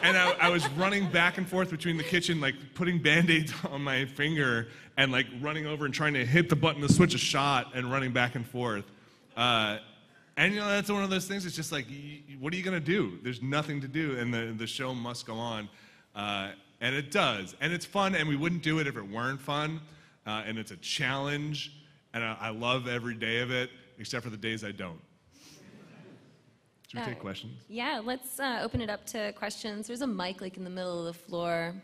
Speaker 3: And I was running back and forth between the kitchen, like putting Band-Aids on my finger and like running over and trying to hit the button to switch a shot and running back and forth. And you know, that's one of those things, it's just like, what are you gonna do? There's nothing to do, and the show must go on. And it does, and it's fun, and we wouldn't do it if it weren't fun. And it's a challenge, and I love every day of it, except for the days I don't. Should we take questions?
Speaker 2: Yeah, let's open it up to questions. There's a mic like in the middle of the floor.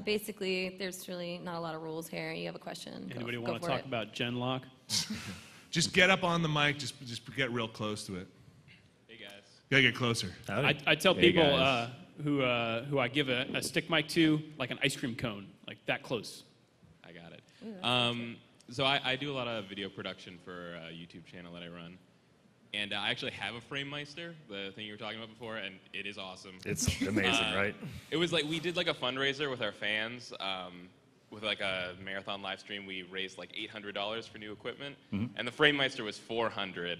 Speaker 2: Basically, there's really not a lot of rules here. You have a question.
Speaker 1: Anybody want to talk about Genlock?
Speaker 3: Just get up on the mic, just get real close to it.
Speaker 1: Hey guys.
Speaker 3: You gotta get closer.
Speaker 1: I tell people who I give a stick mic to, like an ice cream cone, like that close.
Speaker 6: I got it. So I do a lot of video production for a YouTube channel that I run. And I actually have a Frame Meister, the thing you were talking about before, and it is awesome.
Speaker 4: It's amazing, right?
Speaker 6: It was like, we did like a fundraiser with our fans, with like a marathon live stream. We raised like $800 for new equipment, and the Frame Meister was $400.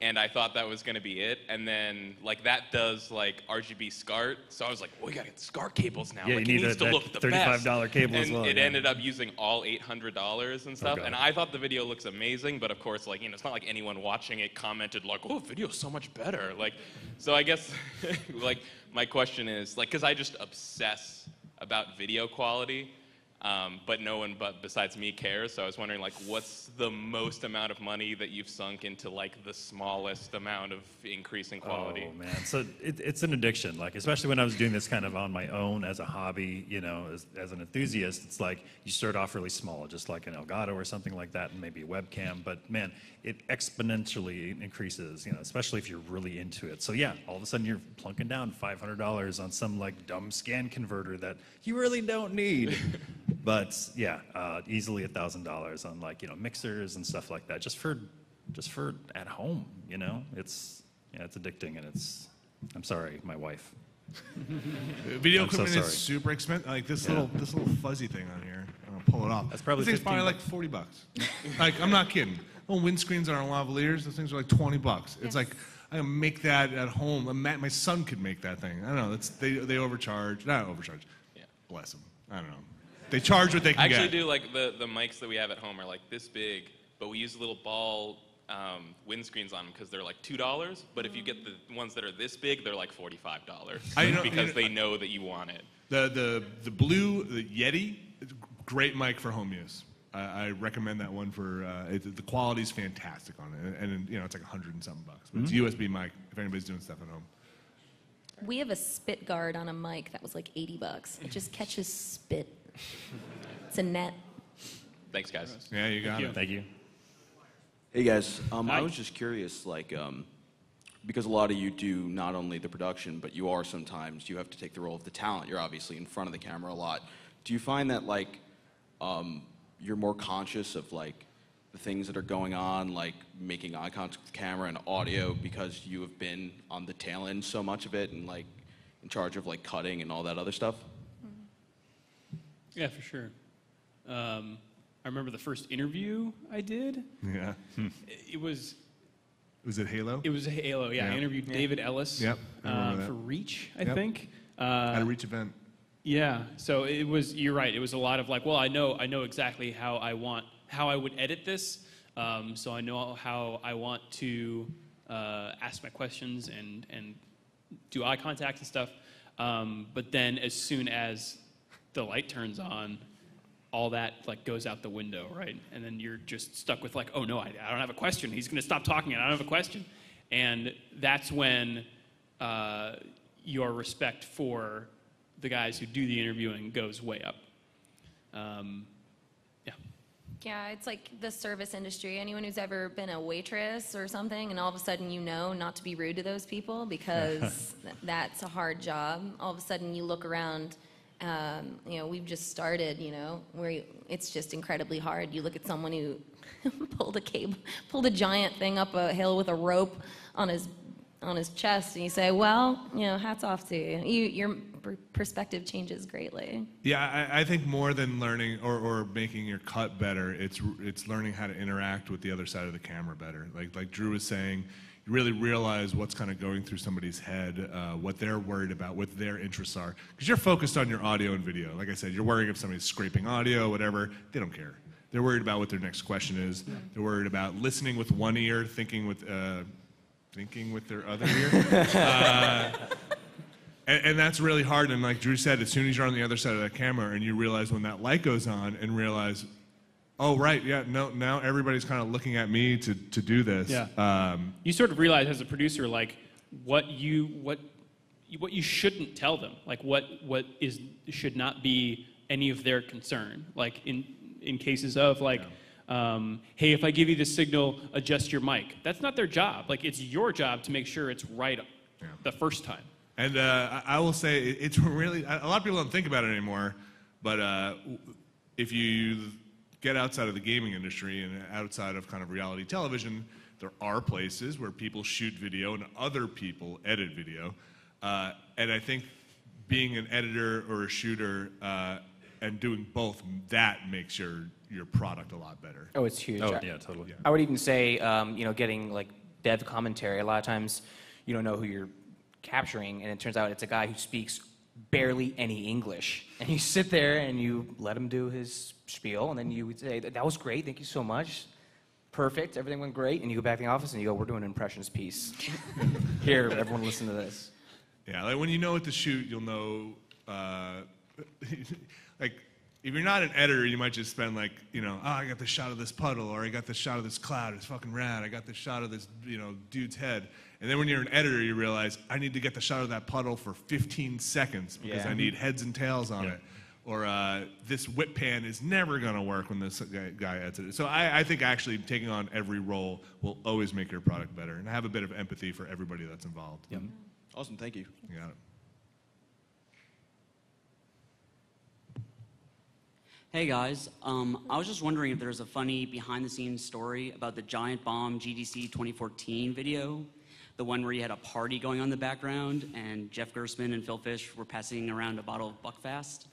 Speaker 6: And I thought that was gonna be it. And then like that does like RGB SCART. So I was like, well, we gotta get SCART cables now.
Speaker 4: Yeah,
Speaker 6: like,
Speaker 4: you need
Speaker 6: it needs to look the best.
Speaker 4: $35 cable
Speaker 6: and
Speaker 4: as well.
Speaker 6: It
Speaker 4: yeah.
Speaker 6: ended up using all $800 and stuff.
Speaker 4: Okay.
Speaker 6: And I thought the video looks amazing, but of course, like, you know, it's not like anyone watching it commented like, oh, video's so much better. Like, so I guess like my question is like, cause I just obsess about video quality. But no one besides me cares. So I was wondering, like, what's the most amount of money that you've sunk into, like, the smallest amount of increase in quality?
Speaker 4: Oh, man. So it's an addiction. Like, especially when I was doing this kind of on my own as a hobby, you know, as an enthusiast, it's like you start off really small, just like an Elgato or something like that, and maybe a webcam. But, man, it exponentially increases, you know, especially if you're really into it. So, yeah, all of a sudden you're plunking down $500 on some, like, dumb scan converter that you really don't need. But yeah, easily $1,000 on, like, you know, mixers and stuff like that, just for at home, you know. It's addicting, and I'm sorry, my wife.
Speaker 3: Video
Speaker 4: I'm so
Speaker 3: equipment is
Speaker 4: sorry.
Speaker 3: super expensive. Like this little fuzzy thing on here. I'm gonna pull it off.
Speaker 4: That's probably
Speaker 3: this thing's probably
Speaker 4: $15.
Speaker 3: like $40. Like, I'm not kidding. Little windscreens on our lavaliers. Those things are like $20. It's like, I can make that at home. My son could make that thing. I don't know. They overcharge. Not overcharge.
Speaker 6: Yeah.
Speaker 3: Bless them. I don't know. They charge what they can
Speaker 6: I
Speaker 3: get.
Speaker 6: actually do, like, the mics that we have at home are like this big, but we use little ball windscreens on them because they're like $2. But if you get the ones that are this big, they're like $45 because they know that you want it.
Speaker 3: The blue, the Yeti, great mic for home use. I recommend that one for the quality's fantastic on it, and you know, it's like $100 and something bucks. But it's a USB mic if anybody's doing stuff at home.
Speaker 2: We have a spit guard on a mic that was like $80. It just catches spit. It's a net.
Speaker 6: Thanks, guys.
Speaker 3: Yeah, you got it.
Speaker 4: Thank you.
Speaker 7: Hey guys, I was just curious, like, because a lot of you do not only the production, but you have to take the role of the talent. You're obviously in front of the camera a lot. Do you find that, like, you're more conscious of, like, the things that are going on, like making eye contact with the camera and audio, because you have been on the tail end so much of it and, like, in charge of, like, cutting and all that other stuff?
Speaker 1: Yeah, for sure. I remember the first interview I did.
Speaker 3: Yeah.
Speaker 1: It was
Speaker 3: Was it Halo?
Speaker 1: It was Halo, yeah.
Speaker 3: Yeah.
Speaker 1: I interviewed David Ellis
Speaker 3: Yep, I remember that.
Speaker 1: for Reach, I
Speaker 3: Yep.
Speaker 1: think.
Speaker 3: At a Reach event.
Speaker 1: Yeah, so it was, you're right, it was a lot of like, well, I know exactly how I would edit this, so I know how I want to ask my questions and do eye contact and stuff. But then as soon as the light turns on, all that like goes out the window, right? And then you're just stuck with like, oh no, I don't have a question. He's going to stop talking and I don't have a question. And that's when your respect for the guys who do the interviewing goes way up. Yeah.
Speaker 2: Yeah, it's like the service industry. Anyone who's ever been a waitress or something, and all of a sudden you know not to be rude to those people because that's a hard job. All of a sudden you look around, we've just started, where it's just incredibly hard. You look at someone who pulled a giant thing up a hill with a rope on his chest, and you say, well, hats off to you. Your perspective changes greatly.
Speaker 3: Yeah, I think more than learning or making your cut better, it's learning how to interact with the other side of the camera better. Like Drew was saying, you really realize what's kind of going through somebody's head, what they're worried about, what their interests are. Because you're focused on your audio and video. Like I said, you're worrying if somebody's scraping audio, whatever. They don't care. They're worried about what their next question is. They're worried about listening with one ear, thinking with their other ear. And that's really hard. And like Drew said, as soon as you're on the other side of that camera and you realize when that light goes on and realize, oh, right, yeah, no, now everybody's kind of looking at me to do this.
Speaker 1: Yeah. You sort of realize as a producer, like, what you shouldn't tell them, like what should not be any of their concern. Like in cases of like, hey, if I give you this signal, adjust your mic. That's not their job. Like, it's your job to make sure it's right the first time.
Speaker 3: And I will say, it's really, a lot of people don't think about it anymore, but if you get outside of the gaming industry and outside of kind of reality television, there are places where people shoot video and other people edit video. And I think being an editor or a shooter and doing both, that makes your product a lot better.
Speaker 5: Oh, it's huge.
Speaker 4: Oh, yeah, totally.
Speaker 3: Yeah.
Speaker 5: I would even say, getting like dev commentary, a lot of times you don't know who you're capturing, and it turns out it's a guy who speaks barely any English. And you sit there and you let him do his spiel, and then you would say, that was great, thank you so much. Perfect, everything went great. And you go back to the office and you go, we're doing an impressions piece. Here, everyone listen to this.
Speaker 3: Yeah, like when you know what to shoot, you'll know, like, if you're not an editor, you might just spend like, I got the shot of this puddle, or I got the shot of this cloud, it's fucking rad, I got the shot of this, dude's head. And then when you're an editor, you realize, I need to get the shot of that puddle for 15 seconds because I need heads and tails on it. Or this whip pan is never going to work when this guy edits it. So I think actually taking on every role will always make your product better, and have a bit of empathy for everybody that's involved.
Speaker 7: Yep. Awesome, thank you.
Speaker 3: You got it.
Speaker 8: Hey guys, I was just wondering if there's a funny behind-the-scenes story about the Giant Bomb GDC 2014 video, the one where you had a party going on in the background and Jeff Gersman and Phil Fish were passing around a bottle of Buckfast.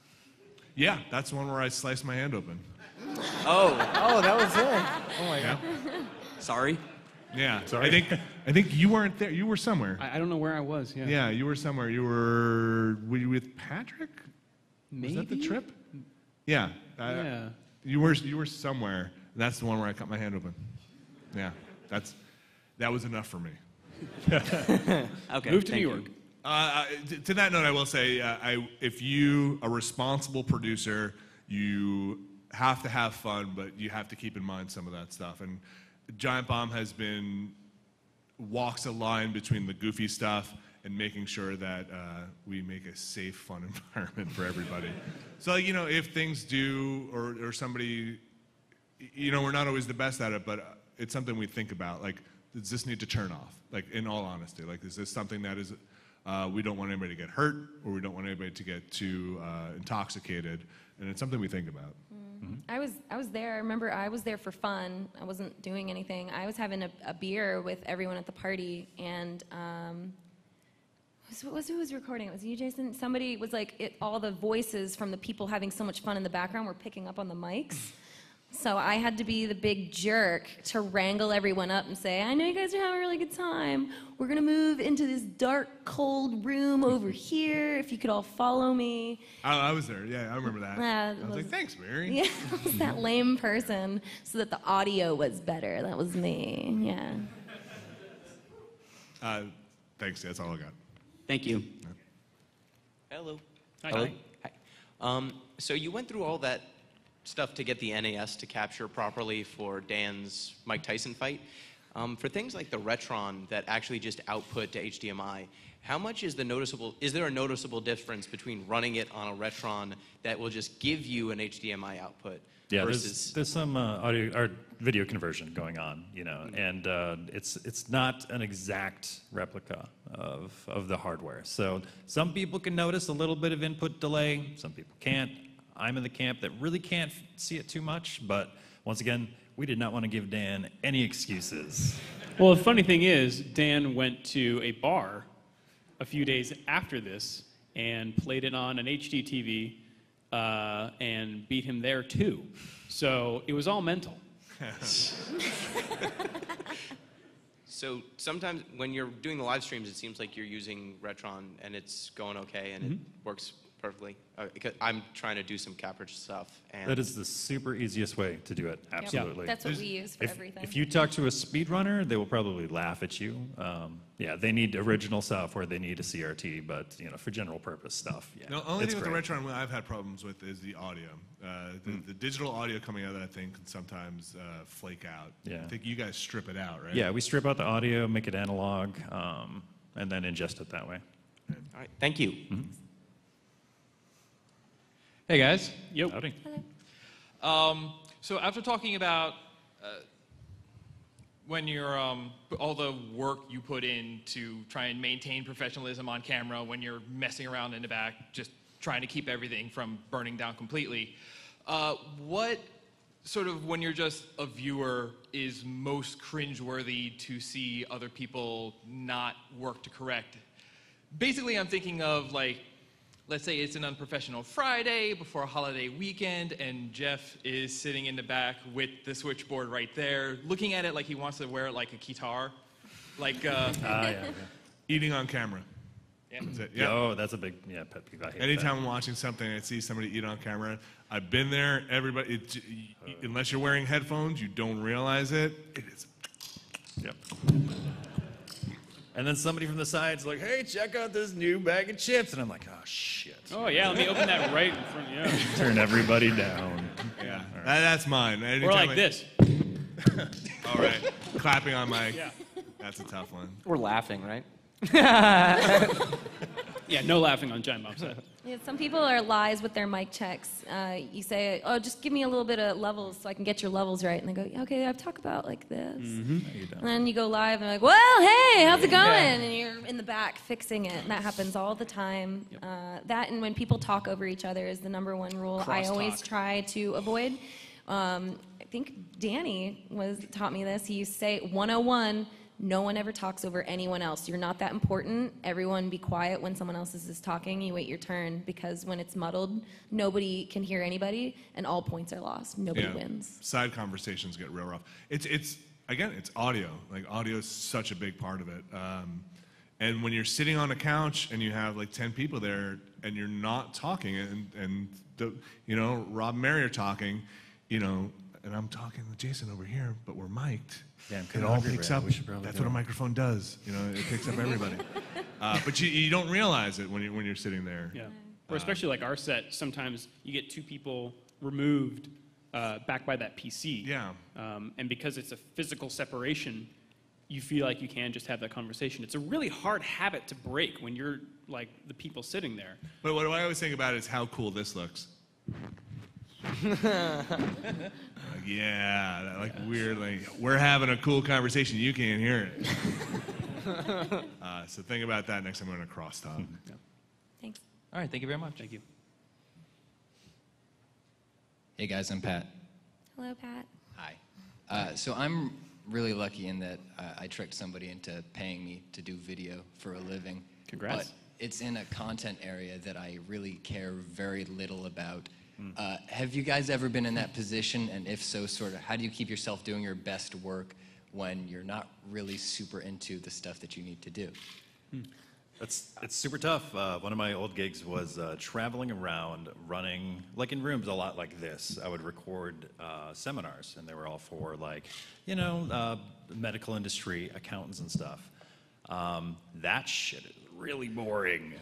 Speaker 3: Yeah, that's the one where I sliced my hand open.
Speaker 8: Oh,
Speaker 5: that was it. Oh my God.
Speaker 8: Sorry.
Speaker 3: Yeah,
Speaker 4: Sorry.
Speaker 3: I think you weren't there. You were somewhere.
Speaker 1: I don't know where I was. Yeah.
Speaker 3: Yeah, you were somewhere. Were you with Patrick?
Speaker 1: Maybe.
Speaker 3: Was that the trip? Yeah.
Speaker 1: Yeah.
Speaker 3: You were somewhere. That's the one where I cut my hand open. Yeah, that was enough for me.
Speaker 8: Okay.
Speaker 1: Move to
Speaker 8: thank
Speaker 1: New
Speaker 8: you.
Speaker 1: York.
Speaker 3: To that note, I will say, if you a responsible producer, you have to have fun, but you have to keep in mind some of that stuff. And Giant Bomb walks a line between the goofy stuff and making sure that we make a safe, fun environment for everybody. So, if things do, or somebody, we're not always the best at it, but it's something we think about. Like, does this need to turn off? Like, in all honesty, like, is this something that is, we don't want anybody to get hurt, or we don't want anybody to get too intoxicated, and it's something we think about.
Speaker 2: I was there. I remember I was there for fun. I wasn't doing anything. I was having a beer with everyone at the party, and who was recording? It was you, Jason? Somebody was like, all the voices from the people having so much fun in the background were picking up on the mics. So I had to be the big jerk to wrangle everyone up and say, I know you guys are having a really good time. We're going to move into this dark, cold room over here. If you could all follow me.
Speaker 3: I was there. Yeah, I remember that. I was like, thanks, Mary.
Speaker 2: Yeah, I was that lame person so that the audio was better. That was me. Yeah.
Speaker 3: Thanks. That's all I got.
Speaker 8: Thank you.
Speaker 9: Hello.
Speaker 1: Hi.
Speaker 9: Hello. Hi. So you went through all that stuff to get the NAS to capture properly for Dan's Mike Tyson fight. For things like the Retron that actually just output to HDMI, how much is there a noticeable difference between running it on a Retron that will just give you an HDMI output
Speaker 4: Yeah,
Speaker 9: versus...
Speaker 4: there's some audio or video conversion going on, you know, and it's not an exact replica of the hardware. So some people can notice a little bit of input delay, some people can't. I'm in the camp that really can't see it too much, but once again, we did not want to give Dan any excuses.
Speaker 1: Well, the funny thing is, Dan went to a bar a few days after this and played it on an HD TV and beat him there too. So it was all mental.
Speaker 9: So sometimes when you're doing the live streams, it seems like you're using Retron and it's going okay and it works perfectly. Because I'm trying to do some Caprich stuff. And
Speaker 4: That is the super easiest way to do it, absolutely.
Speaker 2: That's what we use for everything.
Speaker 4: If you talk to a speedrunner, they will probably laugh at you. Yeah, they need original software, they need a CRT, but you know, for general purpose stuff, yeah.
Speaker 3: The only
Speaker 4: it's
Speaker 3: thing with
Speaker 4: great.
Speaker 3: the Retron I've had problems with is the audio. The digital audio coming out of that, I think, can sometimes flake out.
Speaker 4: Yeah.
Speaker 3: I think you guys strip it out, right?
Speaker 4: Yeah, we strip out the audio, make it analog, and then ingest it that way.
Speaker 9: all right, thank you.
Speaker 10: Hey guys.
Speaker 1: Yep.
Speaker 4: Howdy.
Speaker 10: So after talking about when you're all the work you put in to try and maintain professionalism on camera, when you're messing around in the back, just trying to keep everything from burning down completely, what sort of, when you're just a viewer, is most cringeworthy to see other people not work to correct? Basically, I'm thinking of, like, let's say it's an unprofessional Friday before a holiday weekend, and Jeff is sitting in the back with the switchboard right there, looking at it like he wants to wear it like a guitar. Like,
Speaker 4: Yeah.
Speaker 3: Eating on camera.
Speaker 10: Yeah.
Speaker 3: That's it. Yeah.
Speaker 4: Oh, that's a big pet peeve. I hate
Speaker 3: Anytime I'm watching something, I see somebody eat on camera. I've been there. Everybody, unless you're wearing headphones, you don't realize it. It is.
Speaker 4: that. Yep. And then somebody from the side's like, "Hey, check out this new bag of chips," and I'm like, "Oh shit!"
Speaker 1: Oh yeah, let me open that right in front. Yeah.
Speaker 4: Turn everybody down.
Speaker 3: Yeah, that's mine.
Speaker 1: Or
Speaker 3: Anytime
Speaker 1: like this.
Speaker 3: All right, clapping on mic.
Speaker 1: Yeah.
Speaker 3: That's a tough one.
Speaker 5: We're laughing, right?
Speaker 1: Yeah, no laughing on Giant Bomb set.
Speaker 2: Yeah, some people are lies with their mic checks. You say, "Oh, just give me a little bit of levels so I can get your levels right," and they go, "Okay, I've talked about like this."
Speaker 4: No, you don't.
Speaker 2: And then you go live and like, "Well, hey, how's it going?" And you're in the back fixing it. And that happens all the time. That and when people talk over each other is the #1 rule I always try to avoid. I think Danny taught me this. He used to say 101. No one ever talks over anyone else. You're not that important. Everyone be quiet when someone else is talking. You wait your turn, because when it's muddled, nobody can hear anybody and all points are lost. Nobody wins.
Speaker 3: Side conversations get real rough. It's again, it's audio. Like, audio is such a big part of it. And when you're sitting on a couch and you have like 10 people there and you're not talking, and Rob and Mary are talking, and I'm talking with Jason over here, but we're mic'd.
Speaker 4: Yeah,
Speaker 3: It all picks up. That's what a microphone does. It picks up everybody. But you don't realize it when you're sitting there.
Speaker 1: Yeah. Or especially like our set, sometimes you get 2 people removed back by that PC.
Speaker 3: Yeah.
Speaker 1: And because it's a physical separation, you feel like you can just have that conversation. It's a really hard habit to break when you're like the people sitting there.
Speaker 3: But what I always think about is how cool this looks. Weird, like we're having a cool conversation, you can't hear it. So think about that next time we're in a crosstalk.
Speaker 2: Thanks.
Speaker 10: All right, thank you very much.
Speaker 1: Thank you.
Speaker 11: Hey guys, I'm Pat.
Speaker 2: Hello, Pat.
Speaker 11: Hi. So I'm really lucky in that I tricked somebody into paying me to do video for a living.
Speaker 1: Congrats.
Speaker 11: But it's in a content area that I really care very little about. Have you guys ever been in that position? And if so, sort of, how do you keep yourself doing your best work when you're not really super into the stuff that you need to do?
Speaker 4: It's super tough. One of my old gigs was traveling around, running, like in rooms a lot like this. I would record seminars, and they were all for medical industry, accountants and stuff. That shit is really boring.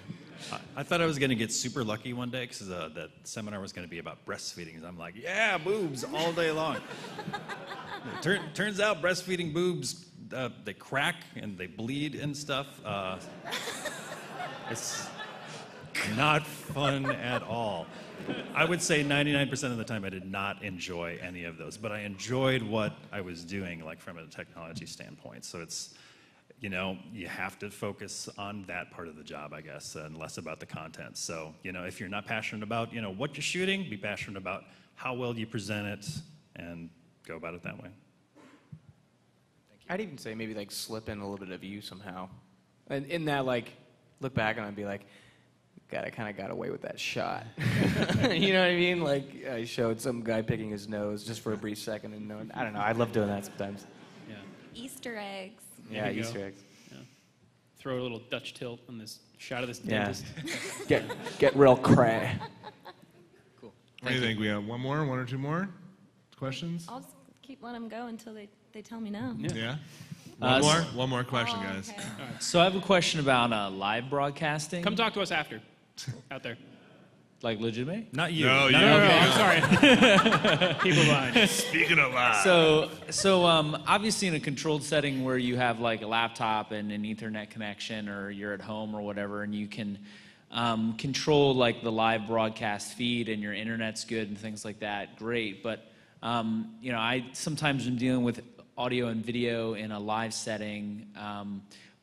Speaker 4: I thought I was going to get super lucky one day because that seminar was going to be about breastfeeding. And I'm like, yeah, boobs all day long. Turns out breastfeeding boobs, they crack and they bleed and stuff. It's not fun at all. I would say 99% of the time I did not enjoy any of those, but I enjoyed what I was doing, like from a technology standpoint. So it's, you have to focus on that part of the job, I guess, and less about the content. So, if you're not passionate about, what you're shooting, be passionate about how well you present it and go about it that way.
Speaker 5: I'd even say maybe like slip in a little bit of you somehow. And in that, like, look back and I'd be like, God, I kind of got away with that shot. You know what I mean? Like, I showed some guy picking his nose just for a brief second, and I don't know. I love doing that sometimes.
Speaker 1: Yeah.
Speaker 2: Easter eggs.
Speaker 5: Yeah,
Speaker 1: There you
Speaker 5: Easter
Speaker 1: go.
Speaker 5: eggs.
Speaker 1: Yeah. Throw a little Dutch tilt on this shot of this dentist.
Speaker 5: Get real cray.
Speaker 10: Cool.
Speaker 3: What do you think? We have one or two more questions?
Speaker 2: I'll just keep letting them go until they tell me no.
Speaker 3: Yeah.
Speaker 12: Uh,
Speaker 3: One more question,
Speaker 2: Oh,
Speaker 3: guys.
Speaker 2: okay.
Speaker 12: So I have a question about live broadcasting.
Speaker 1: Come talk to us after, out there.
Speaker 12: Like legitimate?
Speaker 4: Not you.
Speaker 3: No,
Speaker 4: Not
Speaker 3: you.
Speaker 4: you.
Speaker 1: I'm sorry. People behind.
Speaker 3: Speaking of live.
Speaker 12: So obviously in a controlled setting where you have like a laptop and an Ethernet connection, or you're at home or whatever, and you can control like the live broadcast feed and your internet's good and things like that, great. But I sometimes am dealing with audio and video in a live setting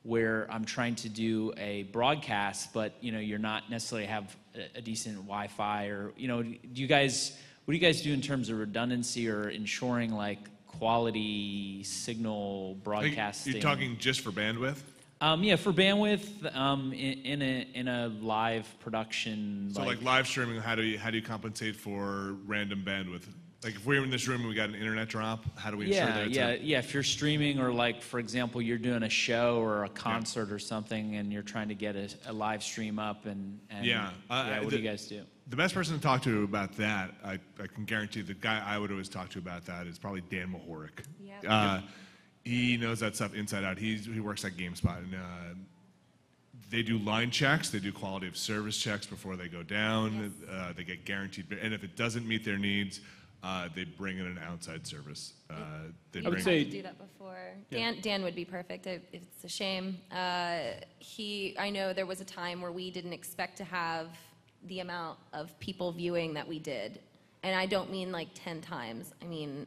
Speaker 12: where I'm trying to do a broadcast, but you're not necessarily have a decent Wi-Fi, or what do you guys do in terms of redundancy or ensuring like quality signal broadcasting?
Speaker 3: You're talking just for bandwidth?
Speaker 12: Yeah, for bandwidth in a live production.
Speaker 3: So like live streaming, how do you compensate for random bandwidth? Like if we're in this room and we got an internet drop, how do we ensure that it's
Speaker 12: yeah. If you're streaming, or like for example, you're doing a show or a concert or something, and you're trying to get a live stream up, and what do you guys do?
Speaker 3: The best person to talk to about that, I can guarantee the guy I would always talk to about that is probably Dan Mahoric.
Speaker 2: Yep.
Speaker 3: He knows that stuff inside out. He works at GameSpot, and they do line checks, they do quality of service checks before they go down.
Speaker 2: Yes.
Speaker 3: They get guaranteed, and if it doesn't meet their needs, they bring in an outside service.
Speaker 1: I would say-
Speaker 2: to do that before. Dan would be perfect. It's a shame. I know there was a time where we didn't expect to have the amount of people viewing that we did. And I don't mean like 10 times. I mean,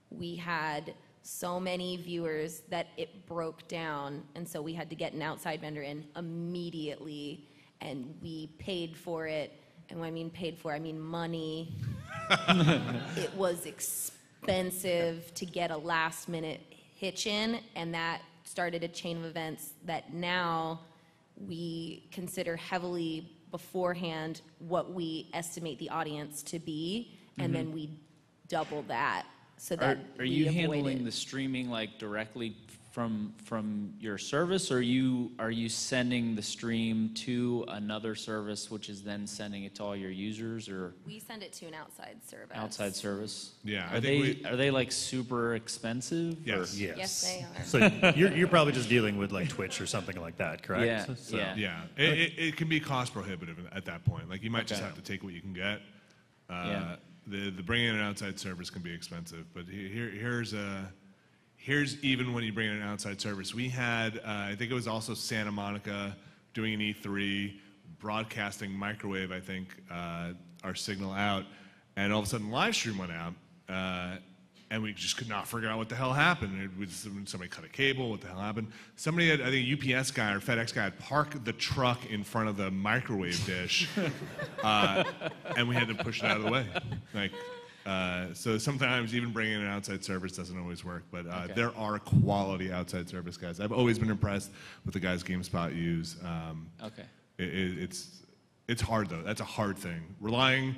Speaker 2: we had so many viewers that it broke down. And so we had to get an outside vendor in immediately. And we paid for it. And when I mean paid for, I mean money. It was expensive to get a last minute hitch in, and that started a chain of events that now we consider heavily beforehand what we estimate the audience to be, and then we double that so that
Speaker 12: Are
Speaker 2: we
Speaker 12: you
Speaker 2: avoid
Speaker 12: handling
Speaker 2: it.
Speaker 12: the streaming like directly from your service, or are you sending the stream to another service, which is then sending it to all your users, or
Speaker 2: We send it to an outside service.
Speaker 12: outside service?
Speaker 3: Yeah, I
Speaker 12: Are
Speaker 3: think
Speaker 12: they like super expensive?
Speaker 3: Yes.
Speaker 12: or-
Speaker 4: Yes.
Speaker 2: Yes, they are.
Speaker 4: So you're probably just dealing with like Twitch or something like that, correct?
Speaker 12: Yeah,
Speaker 4: So-
Speaker 12: yeah.
Speaker 3: Yeah, it can be cost prohibitive at that point. Like you might just
Speaker 12: Okay.
Speaker 3: have to take what you can get.
Speaker 12: Yeah.
Speaker 3: The bringing in an outside service can be expensive, but here's even when you bring in an outside service. We had, I think it was also Santa Monica doing an E3, broadcasting microwave, I think, our signal out, and all of a sudden live stream went out, and we just could not figure out what the hell happened. It was somebody cut a cable, what the hell happened? Somebody had, I think a UPS guy or FedEx guy had parked the truck in front of the microwave dish, and we had to push it out of the way. So sometimes even bringing in an outside service doesn't always work, but there are quality outside service guys. I've always been impressed with the guys GameSpot use.
Speaker 12: Okay.
Speaker 3: It's hard though. That's a hard thing. Relying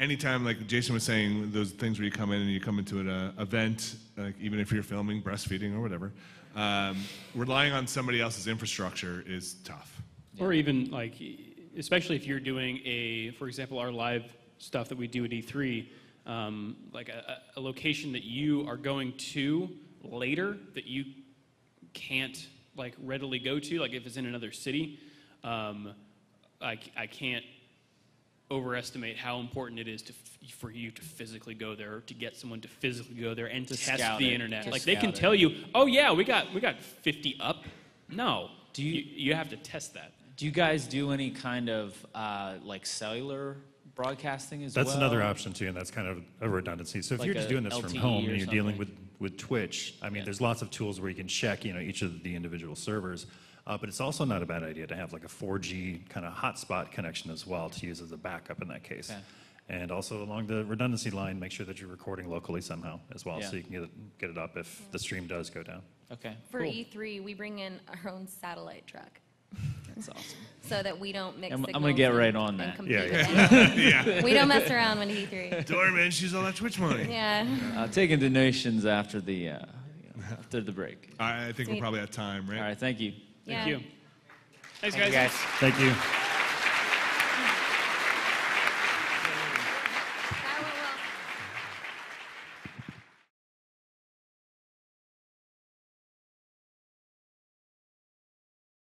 Speaker 3: anytime, like Jason was saying, those things where you come in and you come into an event, like even if you're filming breastfeeding or whatever, relying on somebody else's infrastructure is tough.
Speaker 1: Or even like, especially if you're doing for example, our live stuff that we do at E3, like a location that you are going to later that you can't like readily go to, like if it's in another city. I can't overestimate how important it is for you to physically go there, to get someone to physically go there and
Speaker 12: To
Speaker 1: test
Speaker 12: scout
Speaker 1: the
Speaker 12: it.
Speaker 1: internet.
Speaker 12: To
Speaker 1: Like they can
Speaker 12: scout it.
Speaker 1: tell you, oh yeah, we got 50 up. No, you have to test that.
Speaker 12: Do you guys do any kind of like cellular broadcasting as well?
Speaker 4: That's another option too, and that's kind of a redundancy. So if
Speaker 12: Like
Speaker 4: you're just
Speaker 12: a
Speaker 4: doing this from
Speaker 12: LTE
Speaker 4: home
Speaker 12: or
Speaker 4: and you're dealing
Speaker 12: something?
Speaker 4: with Twitch, I mean,
Speaker 12: Yeah.
Speaker 4: there's lots of tools where you can check, each of the individual servers. But it's also not a bad idea to have like a 4G kind of hotspot connection as well to use as a backup in that case.
Speaker 12: Okay.
Speaker 4: And also along the redundancy line, make sure that you're recording locally somehow as well,
Speaker 12: Yeah.
Speaker 4: so you can get it up if the stream does go down.
Speaker 12: Okay.
Speaker 2: For
Speaker 12: cool.
Speaker 2: E3, we bring in our own satellite truck
Speaker 12: That's awesome.
Speaker 2: so that we don't mix
Speaker 12: I'm
Speaker 2: signals.
Speaker 12: gonna get
Speaker 2: and-
Speaker 12: right on
Speaker 2: and
Speaker 12: that.
Speaker 2: compete
Speaker 3: Yeah,
Speaker 2: with anyone.
Speaker 3: Yeah.
Speaker 2: We don't mess around with E3.
Speaker 3: Doorman, she's all that Twitch money.
Speaker 2: Yeah.
Speaker 12: Taking donations after the after the break.
Speaker 3: I think we're probably at time, right?
Speaker 12: All right. Thank you.
Speaker 2: Yeah.
Speaker 1: Thank you. Thanks,
Speaker 5: Thank
Speaker 1: guys.
Speaker 5: you guys.
Speaker 4: Thank you.